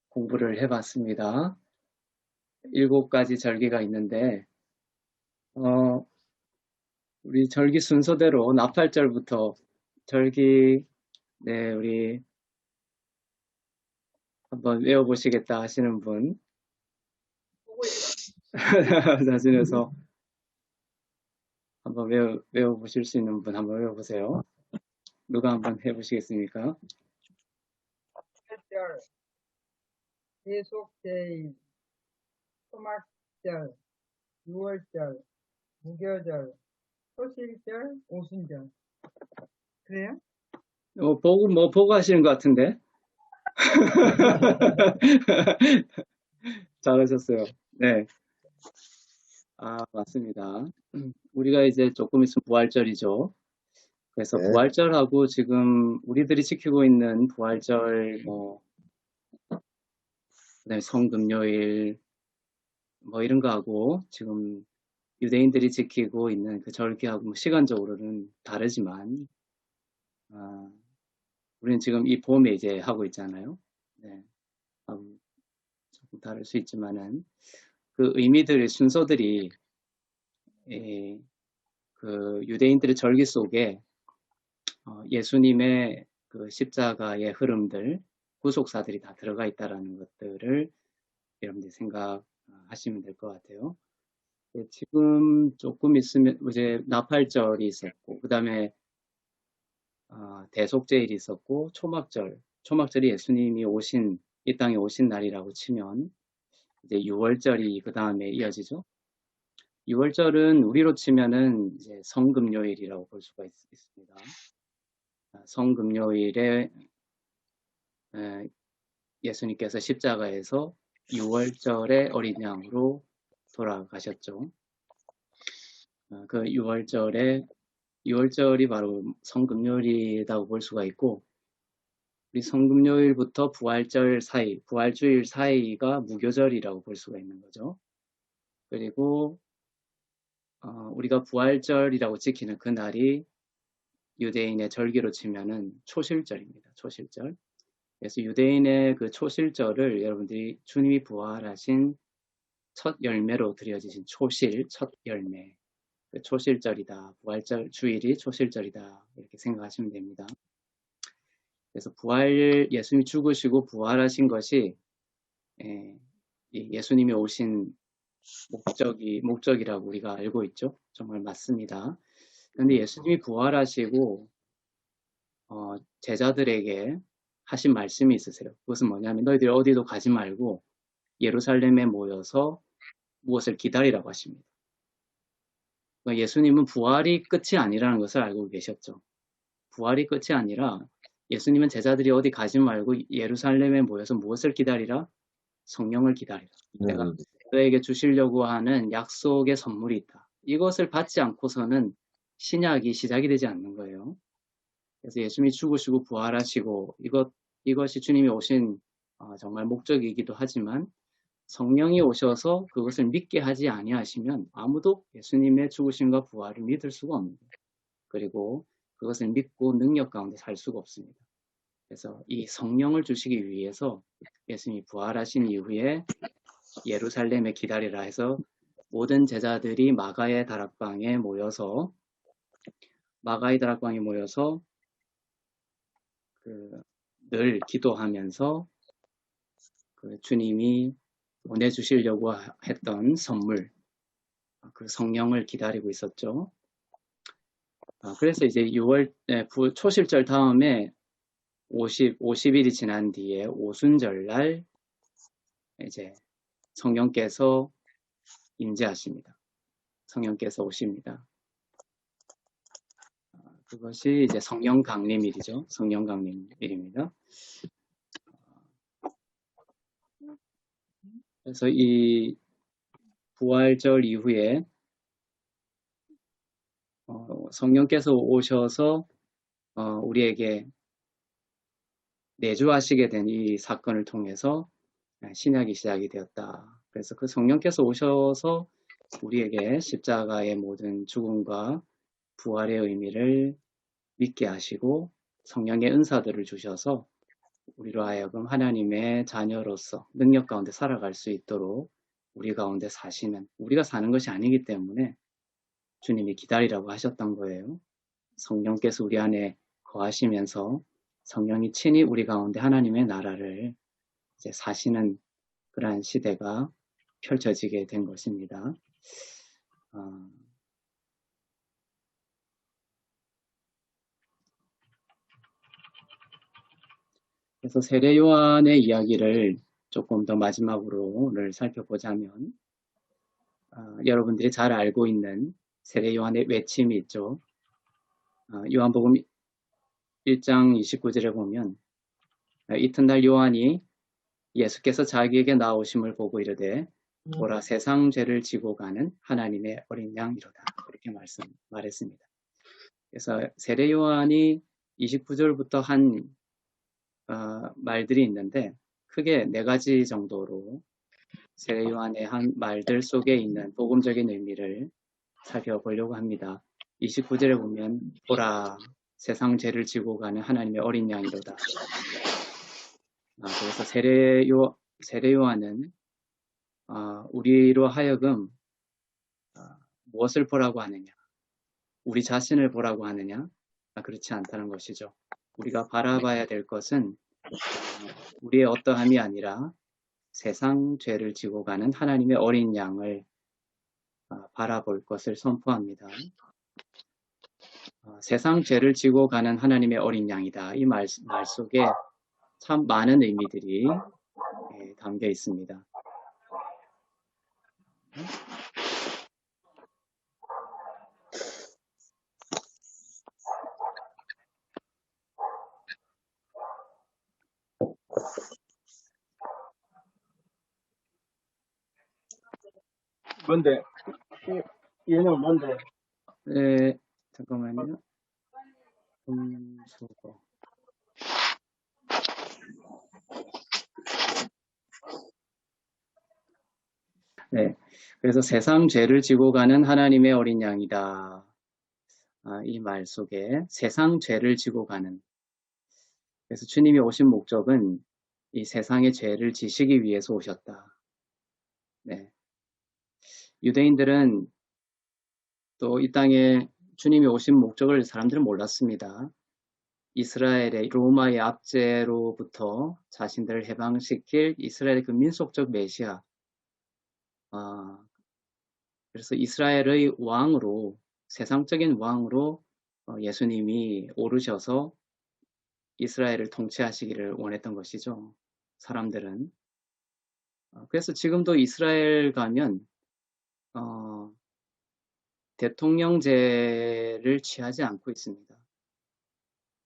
공부를 해봤습니다. 7가지 절기가 있는데, 우리 절기 순서대로 나팔절부터 절기, 네, 우리 한번 외워보시겠다 하시는 분, 자신에서 한번 외워보실 수 있는 분 한번 외워보세요. 누가 한번 해보시겠습니까? 절, 예속제일, 토막절, 유월절, 무교절, 소실절, 오순절. 그래요? 보고 하시는 것 같은데? 잘하셨어요. 네. 맞습니다. 우리가 이제 조금 있으면 부활절이죠. 그래서 네. 부활절하고 지금 우리들이 지키고 있는 부활절, 그다음에 성금요일, 이런 거하고 지금 유대인들이 지키고 있는 그 절기하고 시간적으로는 다르지만, 우리는 지금 이 봄에 이제 하고 있잖아요. 네. 조금 다를 수 있지만은 그 의미들의 순서들이 그 유대인들의 절기 속에 예수님의 그 십자가의 흐름들, 구속사들이 다 들어가 있다라는 것들을 여러분들이 생각하시면 될 것 같아요. 지금 조금 있으면 이제 나팔절이 있었고, 그 다음에 대속제일이 있었고, 초막절이 예수님이 이 땅에 오신 날이라고 치면 이제 유월절이 그 다음에 이어지죠. 유월절은 우리로 치면은 이제 성금요일이라고 볼 수가 있습니다. 성금요일에 예수님께서 십자가에서 유월절의 어린 양으로 돌아가셨죠. 그 유월절이 바로 성금요일이라고 볼 수가 있고, 우리 성금요일부터 부활주일 사이가 무교절이라고 볼 수가 있는 거죠. 그리고 우리가 부활절이라고 지키는 그 날이 유대인의 절기로 치면은 초실절입니다. 초실절. 그래서 유대인의 그 초실절을 여러분들이 주님이 부활하신 첫 열매로 드려지신 첫 열매. 그 초실절이다. 부활절 주일이 초실절이다. 이렇게 생각하시면 됩니다. 그래서 예수님이 죽으시고 부활하신 것이 예수님이 오신 목적이라고 우리가 알고 있죠. 정말 맞습니다. 그런데 예수님이 부활하시고 제자들에게 하신 말씀이 있으세요. 그것은 뭐냐면 너희들이 어디도 가지 말고 예루살렘에 모여서 무엇을 기다리라고 하십니다. 예수님은 부활이 끝이 아니라는 것을 알고 계셨죠. 부활이 끝이 아니라 예수님은 제자들이 어디 가지 말고 예루살렘에 모여서 무엇을 기다리라? 성령을 기다리라. 내가 너에게 주시려고 하는 약속의 선물이 있다. 이것을 받지 않고서는 신약이 시작이 되지 않는 거예요. 그래서 예수님이 죽으시고 부활하시고 이것이 주님이 오신 정말 목적이기도 하지만 성령이 오셔서 그것을 믿게 하지 아니하시면 아무도 예수님의 죽으심과 부활을 믿을 수가 없습니다. 그리고 그것을 믿고 능력 가운데 살 수가 없습니다. 그래서 이 성령을 주시기 위해서 예수님이 부활하신 이후에 예루살렘에 기다리라 해서 모든 제자들이 마가의 다락방에 모여서 늘 기도하면서 그 주님이 보내주시려고 했던 선물, 그 성령을 기다리고 있었죠. 그래서 이제 초실절 다음에 50일이 지난 뒤에 오순절날 이제 성령께서 임재하십니다. 성령께서 오십니다. 그것이 이제 성령 강림일이죠. 성령 강림일입니다. 그래서 이 부활절 이후에 성령께서 오셔서 우리에게 내주하시게 된 이 사건을 통해서 신약이 시작이 되었다. 그래서 그 성령께서 오셔서 우리에게 십자가의 모든 죽음과 부활의 의미를 믿게 하시고 성령의 은사들을 주셔서 우리로 하여금 하나님의 자녀로서 능력 가운데 살아갈 수 있도록 우리 가운데 사시는, 우리가 사는 것이 아니기 때문에 주님이 기다리라고 하셨던 거예요. 성령께서 우리 안에 거하시면서 성령이 친히 우리 가운데 하나님의 나라를 이제 사시는 그러한 시대가 펼쳐지게 된 것입니다. 그래서 세례 요한의 이야기를 조금 더 마지막으로 오늘 살펴보자면, 여러분들이 잘 알고 있는 세례 요한의 외침이 있죠. 요한복음 1장 29절에 보면, 이튿날 요한이 예수께서 자기에게 나오심을 보고 이르되 보라 세상 죄를 지고 가는 하나님의 어린 양이로다, 이렇게 말했습니다. 그래서 세례 요한이 29절부터 한 말들이 있는데 크게 4가지 정도로 세례 요한의 한 말들 속에 있는 복음적인 의미를 살펴보려고 합니다. 29절에 보면 보라 세상 죄를 지고 가는 하나님의 어린 양이로다. 그래서 세례 요한은 우리로 하여금 무엇을 보라고 하느냐, 우리 자신을 보라고 하느냐, 그렇지 않다는 것이죠. 우리가 바라봐야 될 것은 우리의 어떠함이 아니라 세상 죄를 지고 가는 하나님의 어린 양을 바라볼 것을 선포합니다. 세상 죄를 지고 가는 하나님의 어린 양이다. 이 말 속에 참 많은 의미들이 담겨 있습니다. 뭔데? 얘는 뭔데? 네, 잠깐만요. 수고. 네, 그래서 세상 죄를 지고 가는 하나님의 어린 양이다. 이 말 속에 세상 죄를 지고 가는, 그래서 주님이 오신 목적은 이 세상의 죄를 지시기 위해서 오셨다. 네. 유대인들은 또 이 땅에 주님이 오신 목적을 사람들은 몰랐습니다. 이스라엘의 로마의 압제로부터 자신들을 해방시킬 이스라엘의 그 민속적 메시아, 그래서 이스라엘의 왕으로, 세상적인 왕으로 예수님이 오르셔서 이스라엘을 통치하시기를 원했던 것이죠. 사람들은. 그래서 지금도 이스라엘 가면 대통령제를 취하지 않고 있습니다.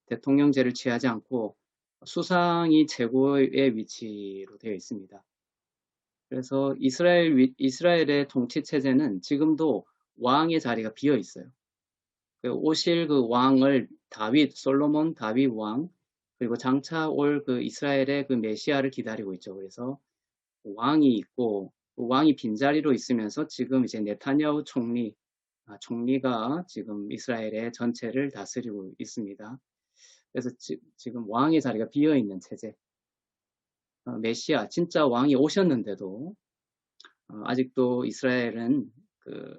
대통령제를 취하지 않고 수상이 최고의 위치로 되어 있습니다. 그래서 이스라엘의 통치 체제는 지금도 왕의 자리가 비어 있어요. 오실 그 왕을 솔로몬 다윗 왕, 그리고 장차 올 그 이스라엘의 그 메시아를 기다리고 있죠. 그래서 왕이 있고, 왕이 빈자리로 있으면서 지금 이제 네타냐후 총리가 지금 이스라엘의 전체를 다스리고 있습니다. 그래서 지금 왕의 자리가 비어 있는 체제. 메시아, 진짜 왕이 오셨는데도 아직도 이스라엘은 그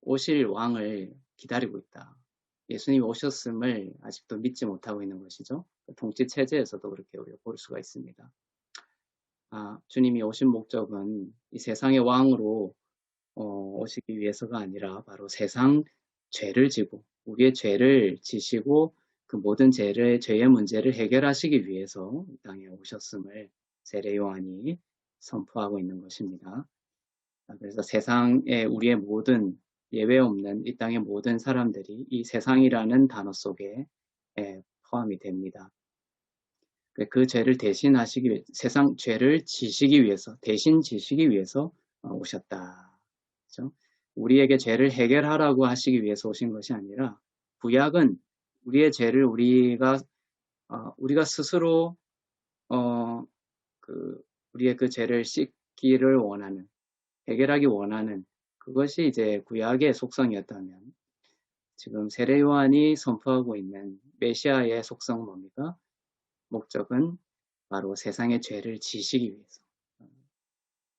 오실 왕을 기다리고 있다. 예수님이 오셨음을 아직도 믿지 못하고 있는 것이죠. 통치 체제에서도 그렇게 우리가 볼 수가 있습니다. 주님이 오신 목적은 이 세상의 왕으로 오시기 위해서가 아니라 바로 세상 죄를 지고 우리의 죄를 지시고 그 모든 죄의 문제를 해결하시기 위해서 이 땅에 오셨음을 세례 요한이 선포하고 있는 것입니다. 그래서 세상에 우리의 모든 예외 없는 이 땅의 모든 사람들이 이 세상이라는 단어 속에 포함이 됩니다. 그 죄를 대신하시기 위해, 세상 죄를 지시기 위해서, 대신 지시기 위해서 오셨다. 그렇죠? 우리에게 죄를 해결하라고 하시기 위해서 오신 것이 아니라, 구약은 우리의 죄를 우리가 스스로 우리의 그 죄를 씻기를 원하는, 해결하기 원하는, 그것이 이제 구약의 속성이었다면, 지금 세례 요한이 선포하고 있는 메시아의 속성은 뭡니까? 목적은 바로 세상의 죄를 지시기 위해서.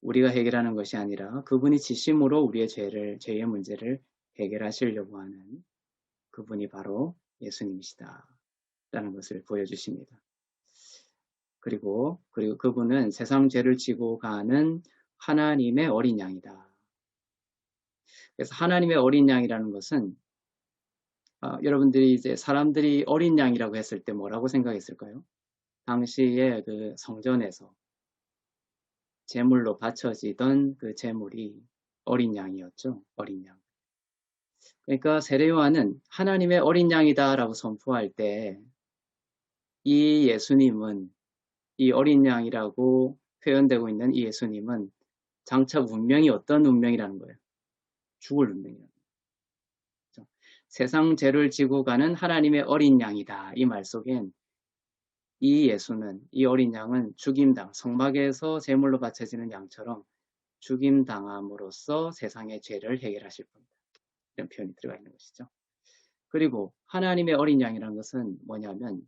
우리가 해결하는 것이 아니라 그분이 지심으로 우리의 죄의 문제를 해결하시려고 하는 그분이 바로 예수님이시다 라는 것을 보여주십니다. 그리고 그분은 세상 죄를 지고 가는 하나님의 어린 양이다. 그래서 하나님의 어린 양이라는 것은 여러분들이 이제 사람들이 어린 양이라고 했을 때 뭐라고 생각했을까요? 당시에 그 성전에서 제물로 바쳐지던 그 제물이 어린 양이었죠. 어린 양. 그러니까 세례 요한은 하나님의 어린 양이다라고 선포할 때 이 예수님은, 이 어린 양이라고 표현되고 있는 이 예수님은 장차 운명이 어떤 운명이라는 거예요? 죽을 운명이라는 거죠. 세상 죄를 지고 가는 하나님의 어린 양이다. 이 말 속엔 이 예수는, 이 어린 양은 성막에서 제물로 바쳐지는 양처럼 죽임당함으로써 세상의 죄를 해결하실 겁니다. 이런 표현이 들어가 있는 것이죠. 그리고 하나님의 어린 양이라는 것은 뭐냐면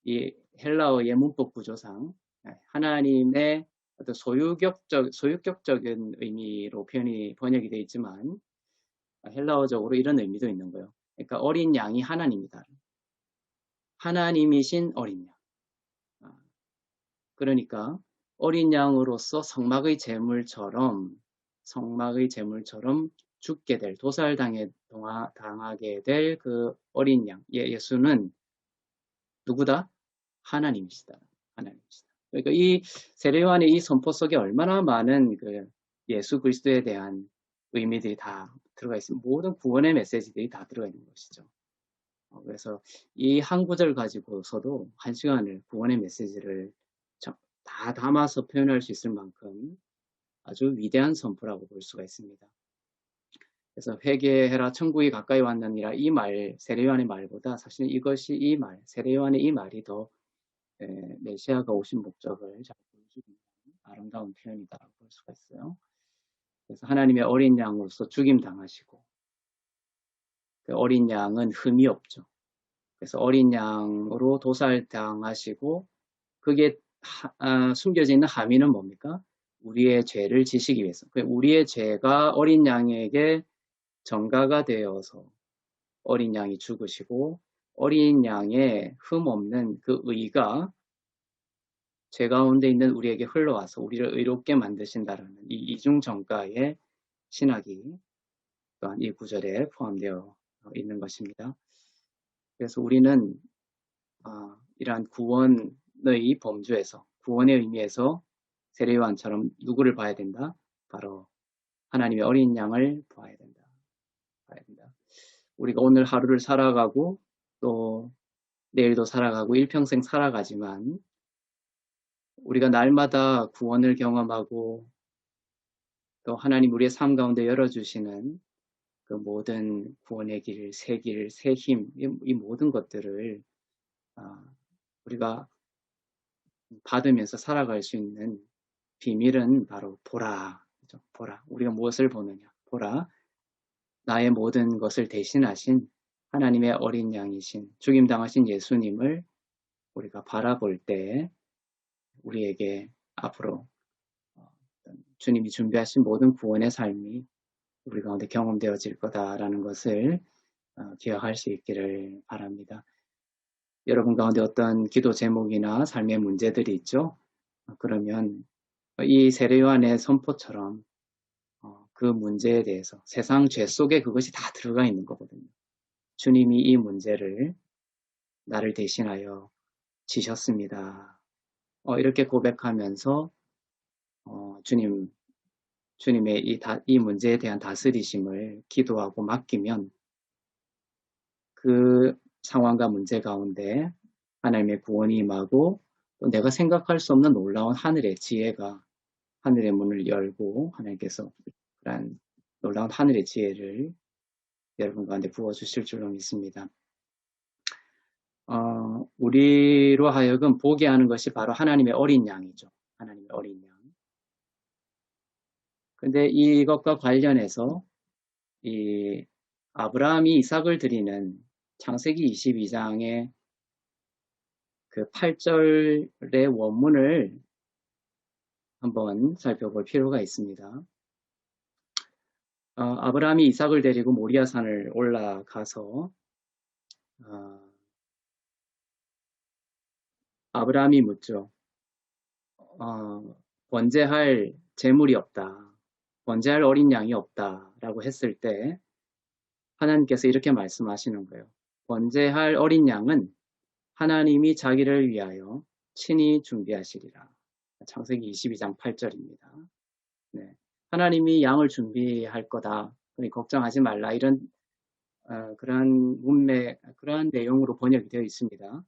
이 헬라어의 문법 구조상 하나님의 어떤 소유격적인 의미로 번역이 되어 있지만 헬라어적으로 이런 의미도 있는 거예요. 그러니까 어린 양이 하나님이다. 하나님이신 어린 양. 그러니까 어린 양으로서 성막의 제물처럼 죽게 될, 도살당하게 될 그 어린 양, 예수는 누구다? 하나님이시다. 하나님이시다. 그러니까 이 세례 요한의 이 선포 속에 얼마나 많은 그 예수 그리스도에 대한 의미들이 다 들어가 있습니다. 모든 구원의 메시지들이 다 들어가 있는 것이죠. 그래서 이 한 구절 가지고서도 한 시간을 구원의 메시지를 다 담아서 표현할 수 있을 만큼 아주 위대한 선포라고 볼 수가 있습니다. 그래서 회개해라 천국이 가까이 왔느니라 이 말, 세례 요한의 말보다 사실 이것이 이 말, 세례 요한의 이 말이 더 메시아가 오신 목적을 잘 보여주는 아름다운 표현이다라고 볼 수가 있어요. 그래서 하나님의 어린 양으로서 죽임 당하시고 그 어린 양은 흠이 없죠. 그래서 어린 양으로 도살당하시고 그게 숨겨져 있는 함의는 뭡니까? 우리의 죄를 지시기 위해서. 우리의 죄가 어린 양에게 전가가 되어서 어린 양이 죽으시고 어린 양의 흠 없는 그 의가 죄 가운데 있는 우리에게 흘러와서 우리를 의롭게 만드신다라는 이 이중 전가의 신학이 또한 이 구절에 포함되어 있는 것입니다. 그래서 우리는 이러한 구원의 범주에서, 구원의 의미에서 세례 요한처럼 누구를 봐야 된다? 바로 하나님의 어린 양을 봐야 된다. 우리가 오늘 하루를 살아가고 또 내일도 살아가고 일평생 살아가지만 우리가 날마다 구원을 경험하고 또 하나님 우리의 삶 가운데 열어주시는 그 모든 구원의 길, 새 힘, 이 모든 것들을 우리가 받으면서 살아갈 수 있는 비밀은 바로 보라. 우리가 무엇을 보느냐. 보라. 나의 모든 것을 대신하신 하나님의 어린 양이신 죽임당하신 예수님을 우리가 바라볼 때 우리에게 앞으로 주님이 준비하신 모든 구원의 삶이 우리 가운데 경험되어질 거다라는 것을 기억할 수 있기를 바랍니다. 여러분 가운데 어떤 기도 제목이나 삶의 문제들이 있죠? 그러면 이 세례 요한의 선포처럼 그 문제에 대해서 세상 죄 속에 그것이 다 들어가 있는 거거든요. 주님이 이 문제를 나를 대신하여 지셨습니다. 이렇게 고백하면서 주님의 이 문제에 대한 다스리심을 기도하고 맡기면 그 상황과 문제 가운데 하나님의 구원이 임하고 또 내가 생각할 수 없는 놀라운 하늘의 지혜가 하늘의 문을 열고 하나님께서 그런 놀라운 하늘의 지혜를 여러분 가운데 부어주실 줄로 믿습니다. 우리로 하여금 보게 하는 것이 바로 하나님의 어린 양이죠. 하나님의 어린 양. 근데 이것과 관련해서 이 아브라함이 이삭을 드리는 창세기 22장의 그 8절의 원문을 한번 살펴볼 필요가 있습니다. 아브라함이 이삭을 데리고 모리아 산을 올라가서 아브라함이 묻죠. 번제할 제물이 없다. 번제할 어린 양이 없다라고 했을 때 하나님께서 이렇게 말씀하시는 거예요. 번제할 어린 양은 하나님이 자기를 위하여 친히 준비하시리라. 창세기 22장 8절입니다. 네. 하나님이 양을 준비할 거다. 그러니 걱정하지 말라. 이런 그러한 문맥, 그러한 내용으로 번역이 되어 있습니다.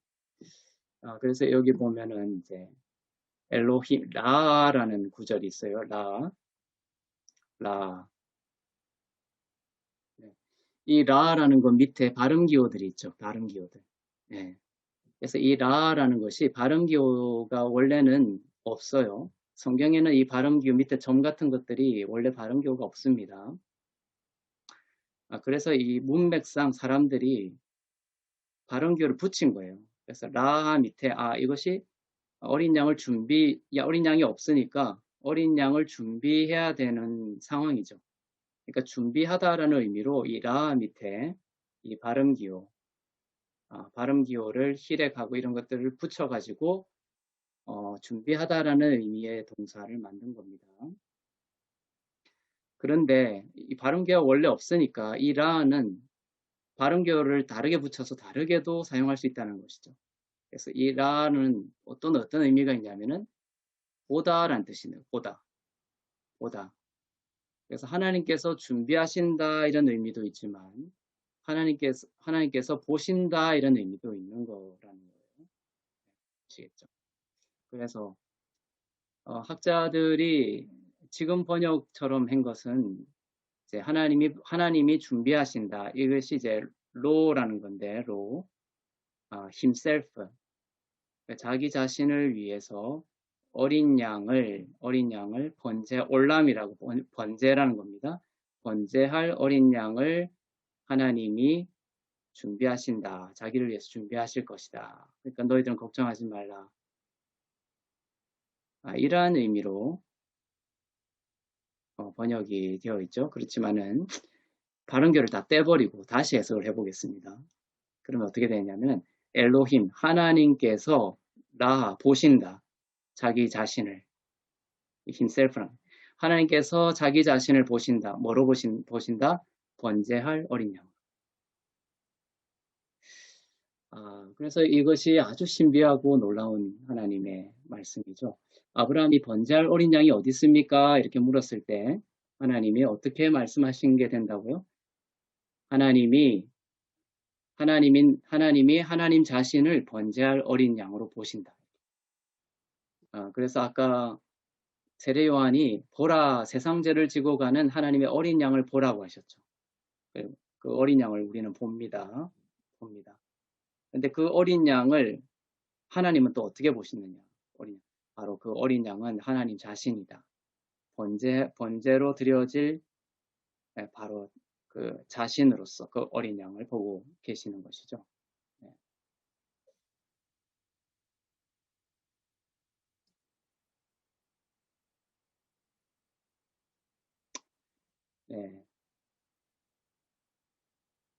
그래서 여기 보면은 이제 엘로힘 라라는 구절이 있어요. 라. 네. 이 라라는 것 밑에 발음 기호들이 있죠. 발음 기호들. 네. 그래서 이 라라는 것이 발음 기호가 원래는 없어요. 성경에는 이 발음 기호 밑에 점 같은 것들이 원래 발음 기호가 없습니다. 그래서 이 문맥상 사람들이 발음 기호를 붙인 거예요. 그래서 라 밑에 이것이 어린 양을 어린 양이 없으니까 어린 양을 준비해야 되는 상황이죠. 그러니까 준비하다라는 의미로 이 라 밑에 이 발음 기호, 발음 기호를 힐액하고 이런 것들을 붙여가지고 준비하다라는 의미의 동사를 만든 겁니다. 그런데 이 발음 기호가 원래 없으니까 이 라는 발음 기호를 다르게 붙여서 다르게도 사용할 수 있다는 것이죠. 그래서 이 라는 어떤 의미가 있냐면은 보다라는 뜻이네요. 보다. 그래서 하나님께서 준비하신다 이런 의미도 있지만 하나님께서 보신다 이런 의미도 있는 거라는 거예요. 아시겠죠? 그래서 학자들이 지금 번역처럼 한 것은 이제 하나님이 준비하신다. 이것이 이제 로라는 건데 himself 자기 자신을 위해서 어린 양을 올람이라고 번제라는 겁니다. 번제할 어린 양을 하나님이 준비하신다. 자기를 위해서 준비하실 것이다. 그러니까 너희들은 걱정하지 말라. 이러한 의미로 번역이 되어 있죠. 그렇지만은 발음결을 다 떼버리고 다시 해석을 해보겠습니다. 그러면 어떻게 되냐면 엘로힘 하나님께서 보신다. 자기 자신을 himself랑 하나님께서 자기 자신을 보신다. 뭐로 보신다? 번제할 어린 양. 그래서 이것이 아주 신비하고 놀라운 하나님의 말씀이죠. 아브라함이 번제할 어린 양이 어디 있습니까? 이렇게 물었을 때 하나님이 어떻게 말씀하신 게 된다고요? 하나님이 하나님 자신을 번제할 어린 양으로 보신다. 그래서 아까 세례 요한이 보라 세상죄를 지고 가는 하나님의 어린 양을 보라고 하셨죠. 그 어린 양을 우리는 봅니다. 근데 그 어린 양을 하나님은 또 어떻게 보시느냐? 바로 그 어린 양은 하나님 자신이다. 번제로 드려질 바로 그 자신으로서 그 어린 양을 보고 계시는 것이죠. 네.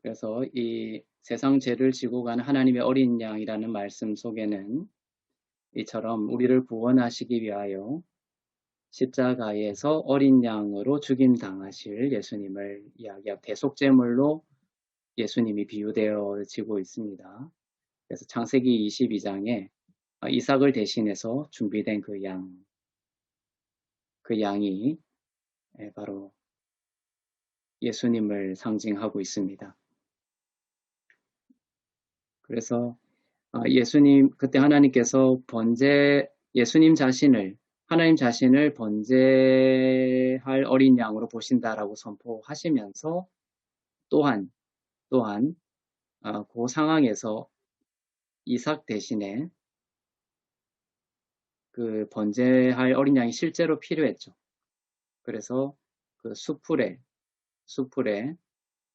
그래서 이 세상 죄를 지고 가는 하나님의 어린 양이라는 말씀 속에는 이처럼 우리를 구원하시기 위하여 십자가에서 어린 양으로 죽임 당하실 예수님을 이야기하고 대속제물로 예수님이 비유되어지고 있습니다. 그래서 창세기 22장에 이삭을 대신해서 준비된 그 양이 바로 예수님을 상징하고 있습니다. 그래서 그때 하나님께서 하나님 자신을 번제할 어린 양으로 보신다라고 선포하시면서 또한 그 상황에서 이삭 대신에 그 번제할 어린 양이 실제로 필요했죠. 그래서 그 수풀에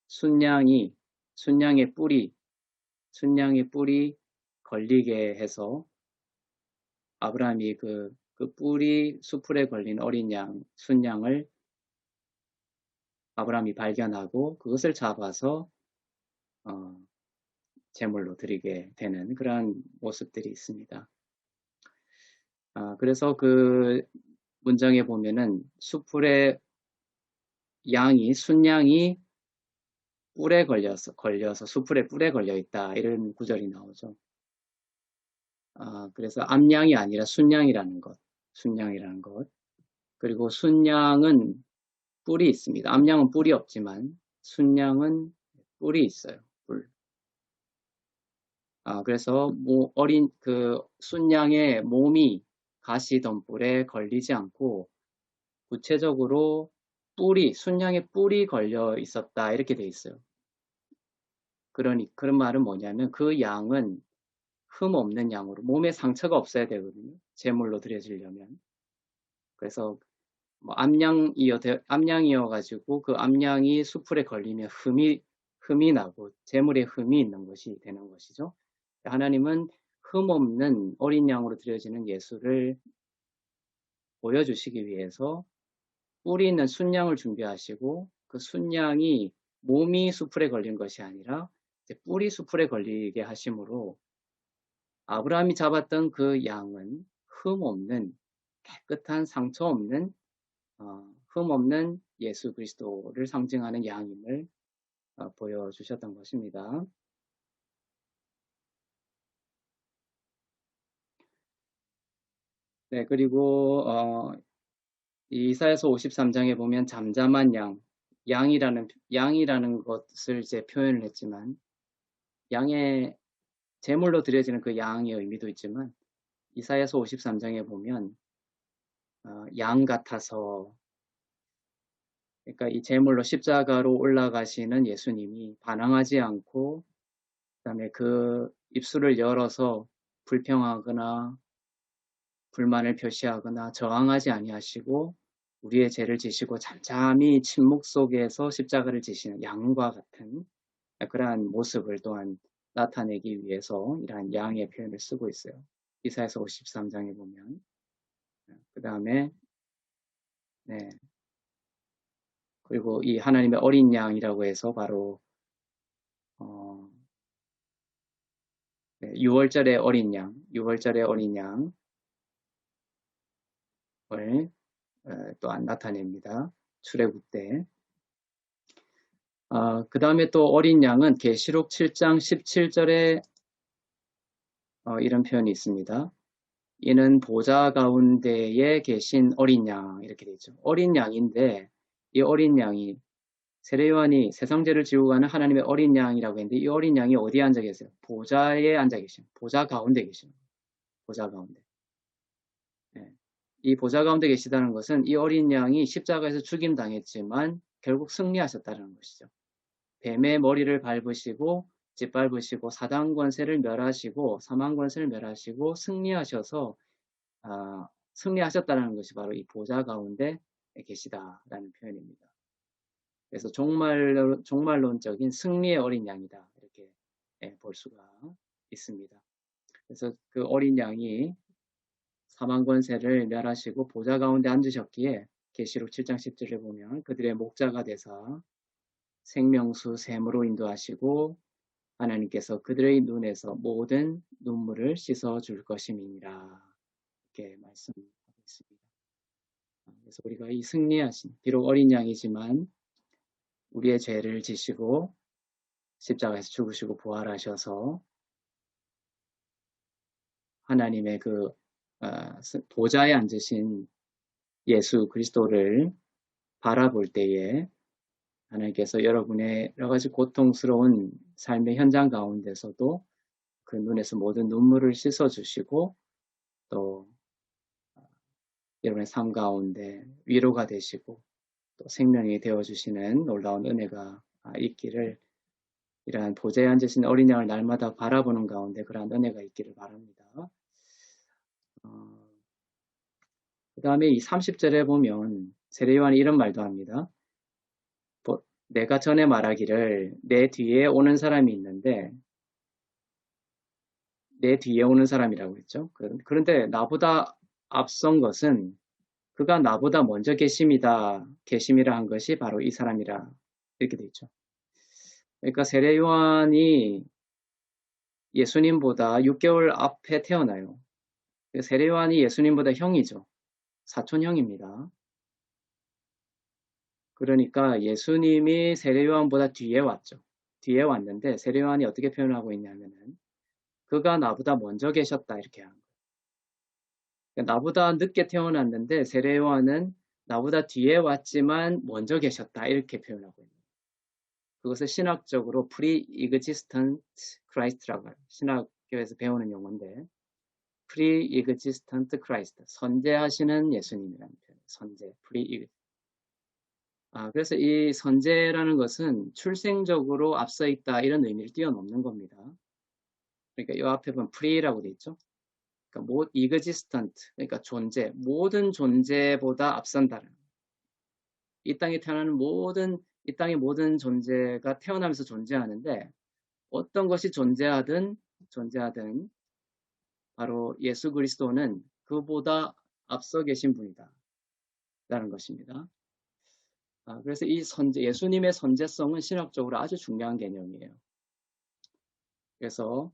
순양의 뿌리 걸리게 해서 아브라함이 그 뿔이 수풀에 걸린 어린 양, 순양을 아브라함이 발견하고 그것을 잡아서 제물로 드리게 되는 그러한 모습들이 있습니다. 그래서 그 문장에 보면은 수풀에 순양이 뿔에 걸려서 수풀에 뿔에 걸려 있다 이런 구절이 나오죠. 그래서 암양이 아니라 순양이라는 것. 그리고 순양은 뿔이 있습니다. 암양은 뿔이 없지만 순양은 뿔이 있어요. 뿔. 그래서 그 순양의 몸이 가시덤불에 걸리지 않고 구체적으로 순양의 뿔이 걸려 있었다 이렇게 돼 있어요. 그런 말은 뭐냐면 그 양은 흠 없는 양으로 몸에 상처가 없어야 되거든요. 제물로 드려지려면. 그래서 암양이어 가지고 그 암양이 수풀에 걸리면 흠이 나고 제물에 흠이 있는 것이 되는 것이죠. 하나님은 흠 없는 어린 양으로 드려지는 예수를 보여주시기 위해서 뿔이 있는 순양을 준비하시고 그 순양이 몸이 수풀에 걸린 것이 아니라 이제 뿔이 수풀에 걸리게 하심으로 아브라함이 잡았던 그 양은 흠 없는 깨끗한 상처 없는 흠 없는 예수 그리스도를 상징하는 양임을 보여주셨던 것입니다. 네, 그리고 이사야서 53장에 보면 잠잠한 양이라는 것을 이제 표현을 했지만 양의 제물로 드려지는 그 양의 의미도 있지만 이사야서 53장에 보면 양 같아서 그러니까 이 제물로 십자가로 올라가시는 예수님이 반항하지 않고 그다음에 그 입술을 열어서 불평하거나 불만을 표시하거나 저항하지 아니하시고 우리의 죄를 지시고 잠잠히 침묵 속에서 십자가를 지시는 양과 같은 그러한 모습을 또한 나타내기 위해서 이러한 양의 표현을 쓰고 있어요. 이사야서 53장에 보면 그 다음에 네. 그리고 이 하나님의 어린 양이라고 해서 바로 6월절의 어린 양을 또한 나타냅니다. 출애굽 때. 그 다음에 또 어린 양은 계시록 7장 17절에 이런 표현이 있습니다. 이는 보좌 가운데에 계신 어린 양 이렇게 되죠. 어린 양인데 이 어린 양이 세례요한이 세상죄를 지우고 가는 하나님의 어린 양이라고 했는데 이 어린 양이 어디에 앉아 계세요? 보좌에 앉아 계시는 보좌 가운데 계시는 보좌 가운데. 네. 이 보좌 가운데 계시다는 것은 이 어린 양이 십자가에서 죽임 당했지만 결국 승리하셨다는 것이죠. 뱀의 머리를 밟으시고 짓밟으시고 사단 권세를 멸하시고 사망 권세를 멸하시고 승리하셔서 승리하셨다는 것이 바로 이 보좌 가운데 계시다라는 표현입니다. 그래서 종말론적인 승리의 어린 양이다 이렇게 볼 수가 있습니다. 그래서 그 어린 양이 사망 권세를 멸하시고 보좌 가운데 앉으셨기에 계시록 7장 10절에 보면 그들의 목자가 되사 생명수 샘으로 인도하시고 하나님께서 그들의 눈에서 모든 눈물을 씻어 줄 것임이니라 이렇게 말씀하고 있습니다. 그래서 우리가 이 승리하신 비록 어린 양이지만 우리의 죄를 지시고 십자가에서 죽으시고 부활하셔서 하나님의 그 보좌에 앉으신 예수 그리스도를 바라볼 때에 하나님께서 여러분의 여러 가지 고통스러운 삶의 현장 가운데서도 그 눈에서 모든 눈물을 씻어주시고 또 여러분의 삶 가운데 위로가 되시고 또 생명이 되어주시는 놀라운 은혜가 있기를 이러한 보좌에 앉으신 어린 양을 날마다 바라보는 가운데 그러한 은혜가 있기를 바랍니다. 그 다음에 이 30절에 보면 세례요한이 이런 말도 합니다. 내가 전에 말하기를 내 뒤에 오는 사람이 있는데 내 뒤에 오는 사람이라고 했죠. 그런데 나보다 앞선 것은 그가 나보다 먼저 계심이다. 계심이라 한 것이 바로 이 사람이라 이렇게 돼 있죠. 그러니까 세례 요한이 예수님보다 6개월 앞에 태어나요. 세례 요한이 예수님보다 형이죠. 사촌형입니다. 그러니까 예수님이 세례 요한보다 뒤에 왔죠. 뒤에 왔는데 세례 요한이 어떻게 표현하고 있냐면은 그가 나보다 먼저 계셨다 이렇게 하는 거예요. 그러니까 나보다 늦게 태어났는데 세례 요한은 나보다 뒤에 왔지만 먼저 계셨다 이렇게 표현하고 있는 거예요. 그것을 신학적으로 pre-existent Christ라고 해요. 신학교에서 배우는 용어인데 pre-existent Christ, 선재하시는 예수님이라는 표현. 선재, pre-existent. 그래서 이 선재라는 것은 출생적으로 앞서 있다 이런 의미를 뛰어넘는 겁니다. 그러니까 이 앞에 보면 pre라고 돼 있죠. 그러니까 existent, 그러니까 존재, 모든 존재보다 앞선다는. 이 땅에 태어나는 이 땅의 모든 존재가 태어나면서 존재하는데 어떤 것이 존재하든 바로 예수 그리스도는 그보다 앞서 계신 분이다 라는 것입니다. 그래서 이 예수님의 선제성은 신학적으로 아주 중요한 개념이에요. 그래서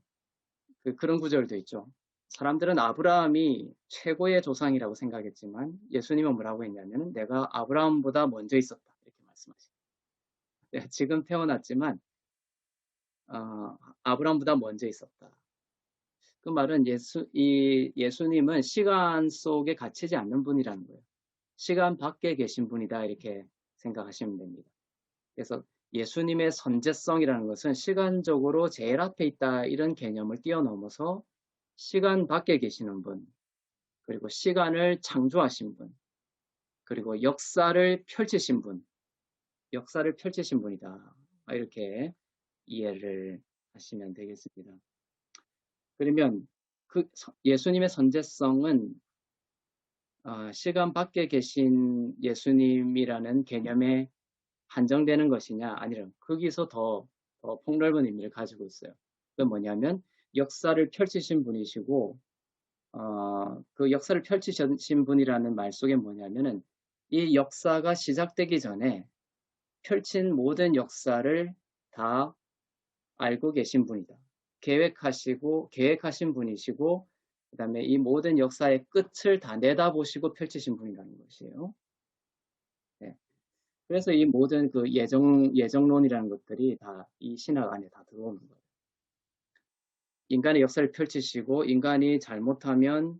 그런 구절도 있죠. 사람들은 아브라함이 최고의 조상이라고 생각했지만 예수님은 뭐라고 했냐면 내가 아브라함보다 먼저 있었다 이렇게 말씀하십니다. 네, 지금 태어났지만 아브라함보다 먼저 있었다. 그 말은 예수님은 시간 속에 갇히지 않는 분이라는 거예요. 시간 밖에 계신 분이다 이렇게 생각하시면 됩니다. 그래서 예수님의 선제성이라는 것은 시간적으로 제일 앞에 있다 이런 개념을 뛰어넘어서 시간 밖에 계시는 분, 그리고 시간을 창조하신 분, 그리고 역사를 펼치신 분이다. 이렇게 이해를 하시면 되겠습니다. 그러면 예수님의 선제성은 시간 밖에 계신 예수님이라는 개념에 한정되는 것이냐? 아니라 거기서 더 폭넓은 의미를 가지고 있어요. 그건 뭐냐면 역사를 펼치신 분이시고 그 역사를 펼치신 분이라는 말 속에 뭐냐면은 이 역사가 시작되기 전에 펼친 모든 역사를 다 알고 계신 분이다. 계획하신 분이시고 그 다음에 이 모든 역사의 끝을 다 내다보시고 펼치신 분이라는 것이에요. 네. 그래서 이 모든 그 예정론이라는 것들이 다 이 신학 안에 다 들어오는 거예요. 인간의 역사를 펼치시고 인간이 잘못하면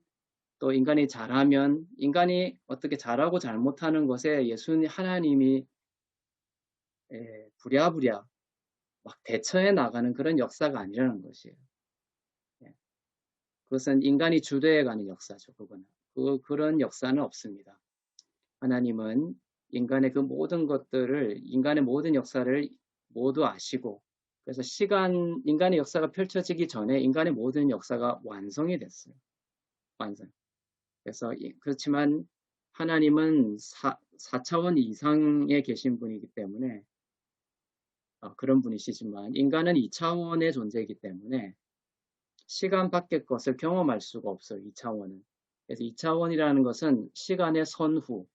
또 인간이 잘하면 인간이 어떻게 잘하고 잘못하는 것에 하나님이 부랴부랴 막 대처해 나가는 그런 역사가 아니라는 것이에요. 그것은 인간이 주도해 가는 역사죠. 그런 역사는 없습니다. 하나님은 인간의 인간의 모든 역사를 모두 아시고 그래서 인간의 역사가 펼쳐지기 전에 인간의 모든 역사가 완성이 됐어요. 그래서 그렇지만 하나님은 4차원 이상에 계신 분이기 때문에 그런 분이시지만 인간은 2차원의 존재이기 때문에 시간 밖의 것을 경험할 수가 없어요. 2차원은. 그래서 2차원이라는 것은 시간의 선후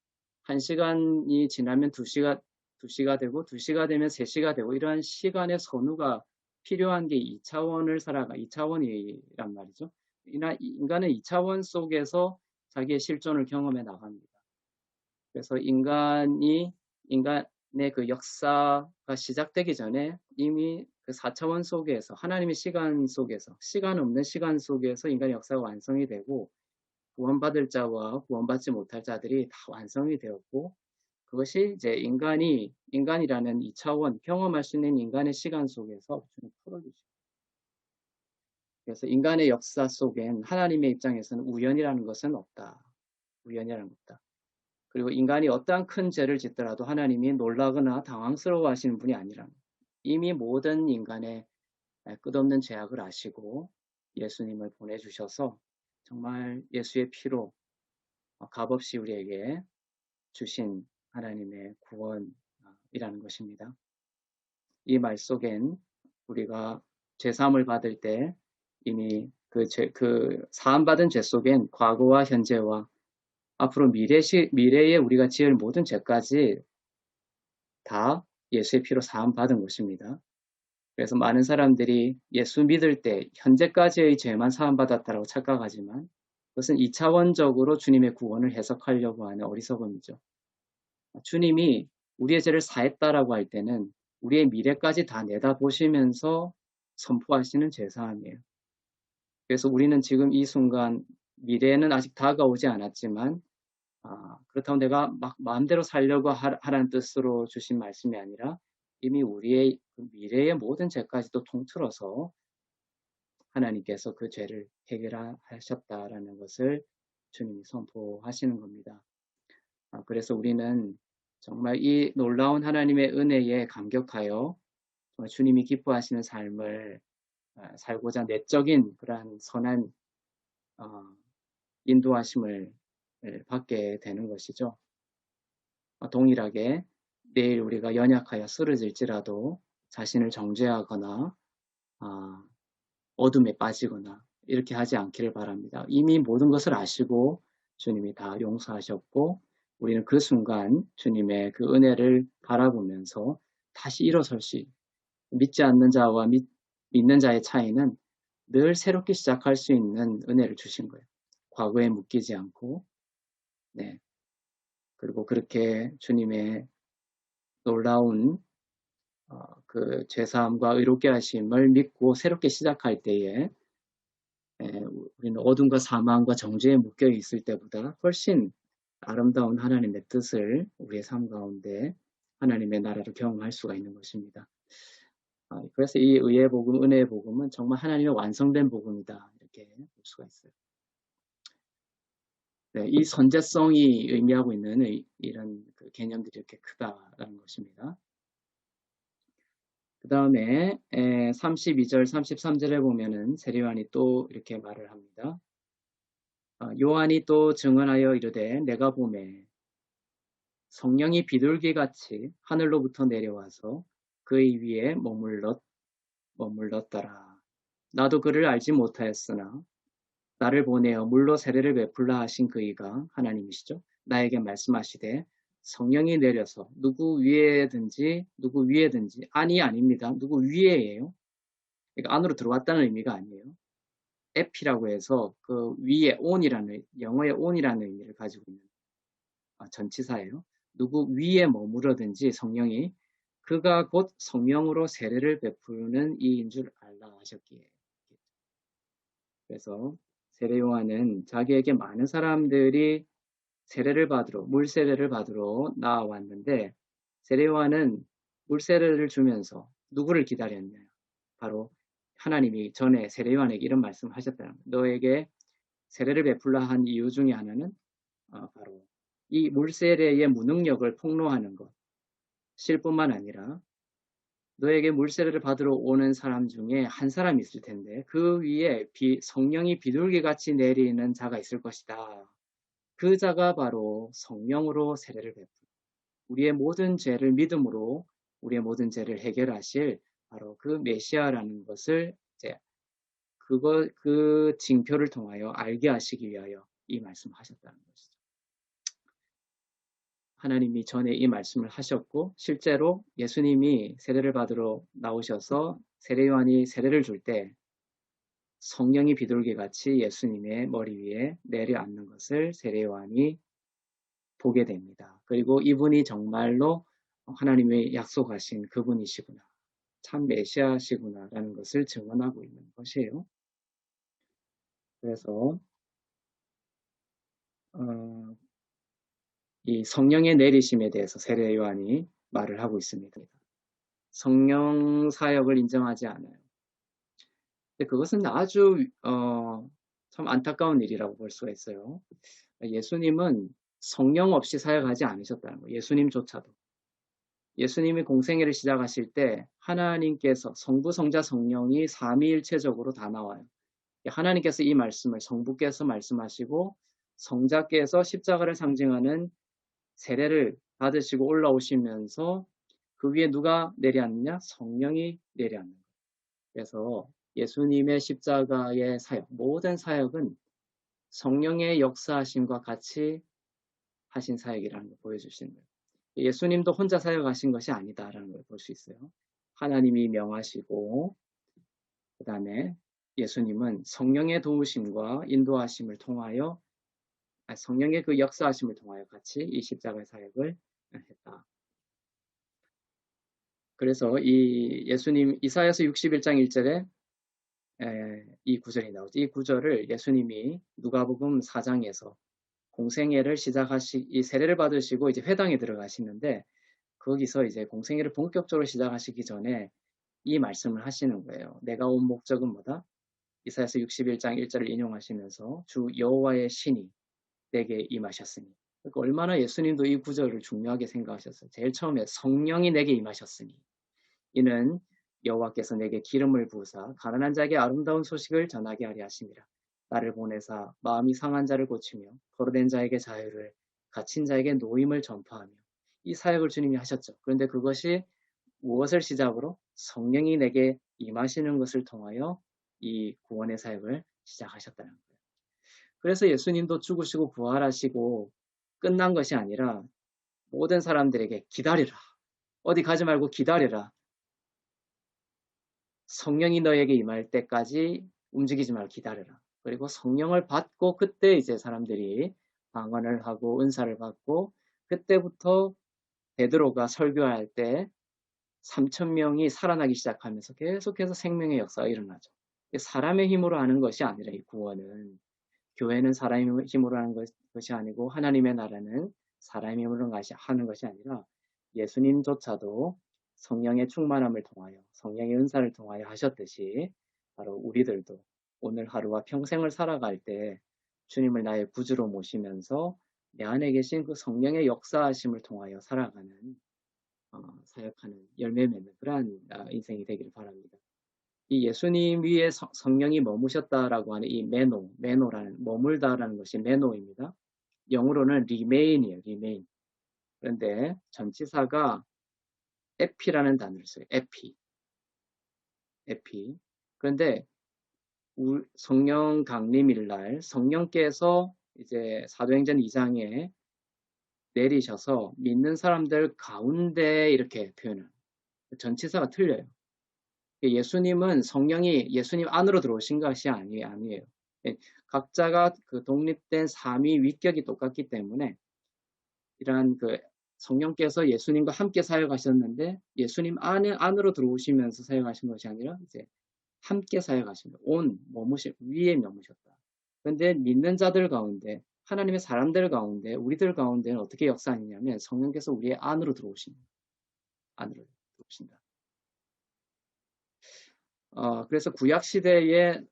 1시간이 지나면 2시가 되고 2시가 되면 3시가 되고 이러한 시간의 선후가 필요한 게 2차원이란 말이죠. 인간은 2차원 속에서 자기의 실존을 경험해 나갑니다. 그래서 인간의 그 역사가 시작되기 전에 이미 그 4차원 속에서 하나님의 시간 속에서 시간 없는 시간 속에서 인간의 역사가 완성이 되고 구원받을 자와 구원받지 못할 자들이 다 완성이 되었고 그것이 이제 인간이라는 2차원 경험할 수 있는 인간의 시간 속에서 풀어주시고 그래서 인간의 역사 속엔 하나님의 입장에서는 우연이라는 것은 없다. 그리고 인간이 어떠한 큰 죄를 짓더라도 하나님이 놀라거나 당황스러워 하시는 분이 아니라 이미 모든 인간의 끝없는 죄악을 아시고 예수님을 보내주셔서 정말 예수의 피로 값없이 우리에게 주신 하나님의 구원이라는 것입니다. 이 말 속엔 우리가 죄사함을 받을 때 이미 그 사함받은 죄 속엔 과거와 현재와 앞으로 미래에 우리가 지을 모든 죄까지 다 예수의 피로 사함받은 것입니다. 그래서 많은 사람들이 예수 믿을 때 현재까지의 죄만 사함받았다고 착각하지만 그것은 2차원적으로 주님의 구원을 해석하려고 하는 어리석음이죠. 주님이 우리의 죄를 사했다라고 할 때는 우리의 미래까지 다 내다보시면서 선포하시는 죄사함이에요. 그래서 우리는 지금 이 순간 미래는 아직 다가오지 않았지만 그렇다고 내가 막 마음대로 살려고 하라는 뜻으로 주신 말씀이 아니라 이미 우리의 미래의 모든 죄까지도 통틀어서 하나님께서 그 죄를 해결하셨다라는 것을 주님이 선포하시는 겁니다. 그래서 우리는 정말 이 놀라운 하나님의 은혜에 감격하여 주님이 기뻐하시는 삶을 살고자 내적인 그러한 선한 인도하심을 받게 되는 것이죠. 동일하게 내일 우리가 연약하여 쓰러질지라도 자신을 정죄하거나 어둠에 빠지거나 이렇게 하지 않기를 바랍니다. 이미 모든 것을 아시고 주님이 다 용서하셨고 우리는 그 순간 주님의 그 은혜를 바라보면서 다시 일어설 수 있는, 믿지 않는 자와 믿는 자의 차이는 늘 새롭게 시작할 수 있는 은혜를 주신 거예요. 과거에 묶이지 않고 네. 그리고 그렇게 주님의 놀라운 그 죄사함과 의롭게 하심을 믿고 새롭게 시작할 때에 우리는 어둠과 사망과 정죄에 묶여 있을 때보다 훨씬 아름다운 하나님의 뜻을 우리의 삶 가운데 하나님의 나라를 경험할 수가 있는 것입니다. 그래서 이 의의 복음, 은혜의 복음은 정말 하나님의 완성된 복음이다 이렇게 볼 수가 있어요. 네, 이 선제성이 의미하고 있는 이런 그 개념들이 이렇게 크다라는 것입니다. 그 다음에 32절, 33절에 보면은 세례요한이 또 이렇게 말을 합니다. 요한이 또 증언하여 이르되 내가 보매 성령이 비둘기같이 하늘로부터 내려와서 그의 위에 머물렀더라. 나도 그를 알지 못하였으나 나를 보내어 물로 세례를 베풀라 하신 그이가 하나님이시죠. 나에게 말씀하시되 성령이 내려서 누구 위에든지 아닙니다. 누구 위에예요. 그러니까 안으로 들어왔다는 의미가 아니에요. 에피라고 해서 그 위에 영어의 온이라는 의미를 가지고 있는 전치사예요. 누구 위에 머무르든지 성령이 그가 곧 성령으로 세례를 베푸는 이인 줄 알라 하셨기에. 그래서 세례 요한은 자기에게 많은 사람들이 물세례를 받으러 나왔는데 세례 요한은 물세례를 주면서 누구를 기다렸냐? 바로 하나님이 전에 세례 요한에게 이런 말씀을 하셨다는 거예요. 너에게 세례를 베풀라 한 이유 중에 하나는 바로 이 물세례의 무능력을 폭로하는 것일 뿐만 아니라 너에게 물세례를 받으러 오는 사람 중에 한 사람이 있을 텐데 그 위에 성령이 비둘기같이 내리는 자가 있을 것이다. 그 자가 바로 성령으로 세례를 베풀 우리의 모든 죄를 믿음으로 우리의 모든 죄를 해결하실 바로 그 메시아라는 것을 이제 그 징표를 통하여 알게 하시기 위하여 이 말씀을 하셨다는 것이죠. 하나님이 전에 이 말씀을 하셨고 실제로 예수님이 세례를 받으러 나오셔서 세례 요한이 세례를 줄 때 성령이 비둘기같이 예수님의 머리 위에 내려앉는 것을 세례 요한이 보게 됩니다. 그리고 이분이 정말로 하나님의 약속하신 그분이시구나. 참 메시아시구나라는 것을 증언하고 있는 것이에요. 그래서 이 성령의 내리심에 대해서 세례 요한이 말을 하고 있습니다. 성령 사역을 인정하지 않아요. 근데 그것은 아주 참 안타까운 일이라고 볼 수가 있어요. 예수님은 성령 없이 사역하지 않으셨다는 거예요. 예수님조차도. 예수님이 공생애를 시작하실 때 하나님께서 성부, 성자, 성령이 삼위일체적으로 다 나와요. 하나님께서 이 말씀을 성부께서 말씀하시고 성자께서 십자가를 상징하는 세례를 받으시고 올라오시면서 그 위에 누가 내려앉느냐? 성령이 내려앉는 거예요. 그래서 예수님의 십자가의 사역, 모든 사역은 성령의 역사하심과 같이 하신 사역이라는 걸 보여주시는 거예요. 예수님도 혼자 사역하신 것이 아니다라는 걸 볼 수 있어요. 하나님이 명하시고 그 다음에 예수님은 성령의 도우심과 인도하심을 통하여 성령의 그 역사하심을 통하여 같이 이 십자가의 사역을 했다. 그래서 이 예수님 이사야서 61장 1절에 이 구절이 나오죠. 이 구절을 예수님이 누가복음 4장에서 공생애를 이 세례를 받으시고 이제 회당에 들어가시는데 거기서 이제 공생애를 본격적으로 시작하시기 전에 이 말씀을 하시는 거예요. 내가 온 목적은 뭐다? 이사야서 61장 1절을 인용하시면서 주 여호와의 신이 내게 임하셨으니. 그러니까 얼마나 예수님도 이 구절을 중요하게 생각하셨어요. 제일 처음에 성령이 내게 임하셨으니 이는 여호와께서 내게 기름을 부으사 가난한 자에게 아름다운 소식을 전하게 하려 하심이라. 나를 보내사 마음이 상한 자를 고치며 포로된 자에게 자유를, 갇힌 자에게 노임을 전파하며. 이 사역을 주님이 하셨죠. 그런데 그것이 무엇을 시작으로? 성령이 내게 임하시는 것을 통하여 이 구원의 사역을 시작하셨다는 거예요. 그래서 예수님도 죽으시고 부활하시고 끝난 것이 아니라 모든 사람들에게 기다리라. 어디 가지 말고 기다리라. 성령이 너에게 임할 때까지 움직이지 말고 기다려라. 그리고 성령을 받고 그때 이제 사람들이 방언을 하고 은사를 받고 그때부터 베드로가 설교할 때 3,000명이 살아나기 시작하면서 계속해서 생명의 역사가 일어나죠. 사람의 힘으로 하는 것이 아니라 이 구원은 교회는 사람의 힘으로 하는 것이 아니고 하나님의 나라는 사람의 힘으로 하는 것이 아니라 예수님조차도 성령의 충만함을 통하여 성령의 은사를 통하여 하셨듯이 바로 우리들도 오늘 하루와 평생을 살아갈 때 주님을 나의 구주로 모시면서 내 안에 계신 그 성령의 역사하심을 통하여 살아가는 사역하는 열매 맺는 그러한 인생이 되기를 바랍니다. 이 예수님 위에 성령이 머무셨다라고 하는 이 메노라는 머물다라는 것이 메노입니다. 영어로는 remain이에요. remain. 그런데 전치사가 에피라는 단어를 써요. 에피. 그런데 성령 강림일 날 성령께서 이제 사도행전 2장에 내리셔서 믿는 사람들 가운데 이렇게 표현해요. 전치사가 틀려요. 예수님은 성령이 예수님 안으로 들어오신 것이 아니에요. 각자가 그 독립된 삼위 위격이 똑같기 때문에 이러한 그 성령께서 예수님과 함께 사역하셨는데 예수님 안으로 들어오시면서 사역하신 것이 아니라 이제 함께 사역하신 거예요. 위에 머무셨다. 그런데 믿는 자들 가운데 하나님의 사람들 가운데 우리들 가운데는 어떻게 역사하느냐면 성령께서 우리의 안으로 들어오신다. 안으로 들어오신다. 그래서 구약시대의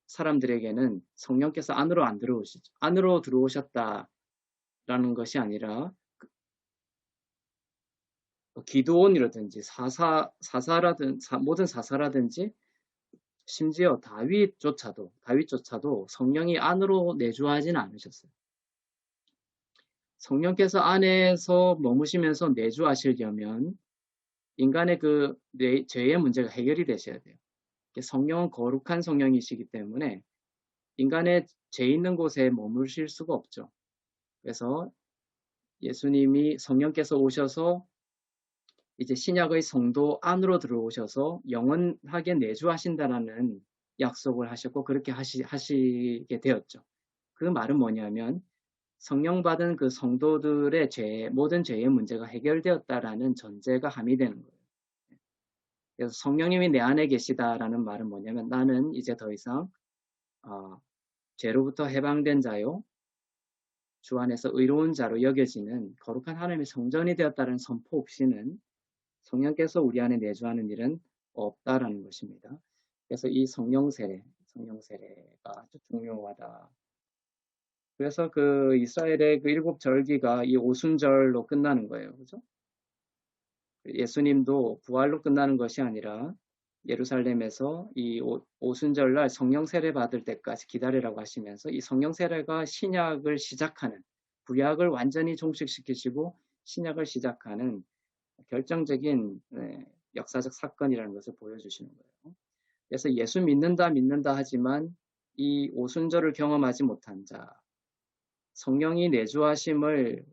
사람들에게는 성령께서 안으로 안 들어오시죠. 안으로 들어오셨다라는 것이 아니라 기드온이라든지 모든 사사라든지 심지어 다윗조차도 성령이 안으로 내주하지는 않으셨어요. 성령께서 안에서 머무시면서 내주하시려면 인간의 그 죄의 문제가 해결이 되셔야 돼요. 성령은 거룩한 성령이시기 때문에 인간의 죄 있는 곳에 머무실 수가 없죠. 그래서 예수님이 성령께서 오셔서 이제 신약의 성도 안으로 들어오셔서 영원하게 내주하신다라는 약속을 하셨고 그렇게 하시게 되었죠. 그 말은 뭐냐면 성령 받은 그 성도들의 모든 죄의 문제가 해결되었다라는 전제가 함의되는 거예요. 그래서 성령님이 내 안에 계시다라는 말은 뭐냐면 나는 이제 더 이상 죄로부터 해방된 자요 주 안에서 의로운 자로 여겨지는 거룩한 하나님의 성전이 되었다는 선포 없이는 성령께서 우리 안에 내주하는 일은 없다라는 것입니다. 그래서 이 성령 세례가 아주 중요하다. 그래서 그 이스라엘의 그 7절기가 이 오순절로 끝나는 거예요. 그죠? 예수님도 부활로 끝나는 것이 아니라 예루살렘에서 이 오순절날 성령 세례 받을 때까지 기다리라고 하시면서 이 성령 세례가 신약을 시작하는 구약을 완전히 종식시키시고 신약을 시작하는 결정적인 역사적 사건이라는 것을 보여주시는 거예요. 그래서 예수 믿는다 하지만 이 오순절을 경험하지 못한 자, 성령이 내주하심을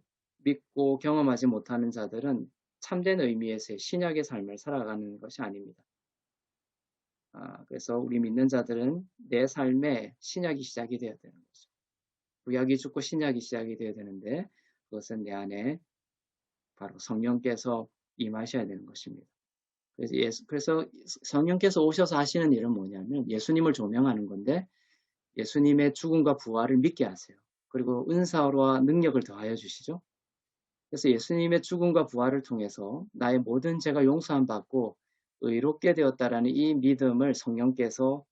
믿고 경험하지 못하는 자들은 참된 의미에서의 신약의 삶을 살아가는 것이 아닙니다. 그래서 우리 믿는 자들은 내 삶에 신약이 시작이 되어야 되는 거죠. 구약이 죽고 신약이 시작이 되어야 되는데 그것은 내 안에 바로 성령께서 임하셔야 되는 것입니다. 그래서 성령께서 오셔서 하시는 일은 뭐냐면 예수님을 조명하는 건데 예수님의 죽음과 부활을 믿게 하세요. 그리고 은사와 능력을 더하여 주시죠. 그래서 예수님의 죽음과 부활을 통해서 나의 모든 죄가 용서함 받고 의롭게 되었다라는 이 믿음을 성령께서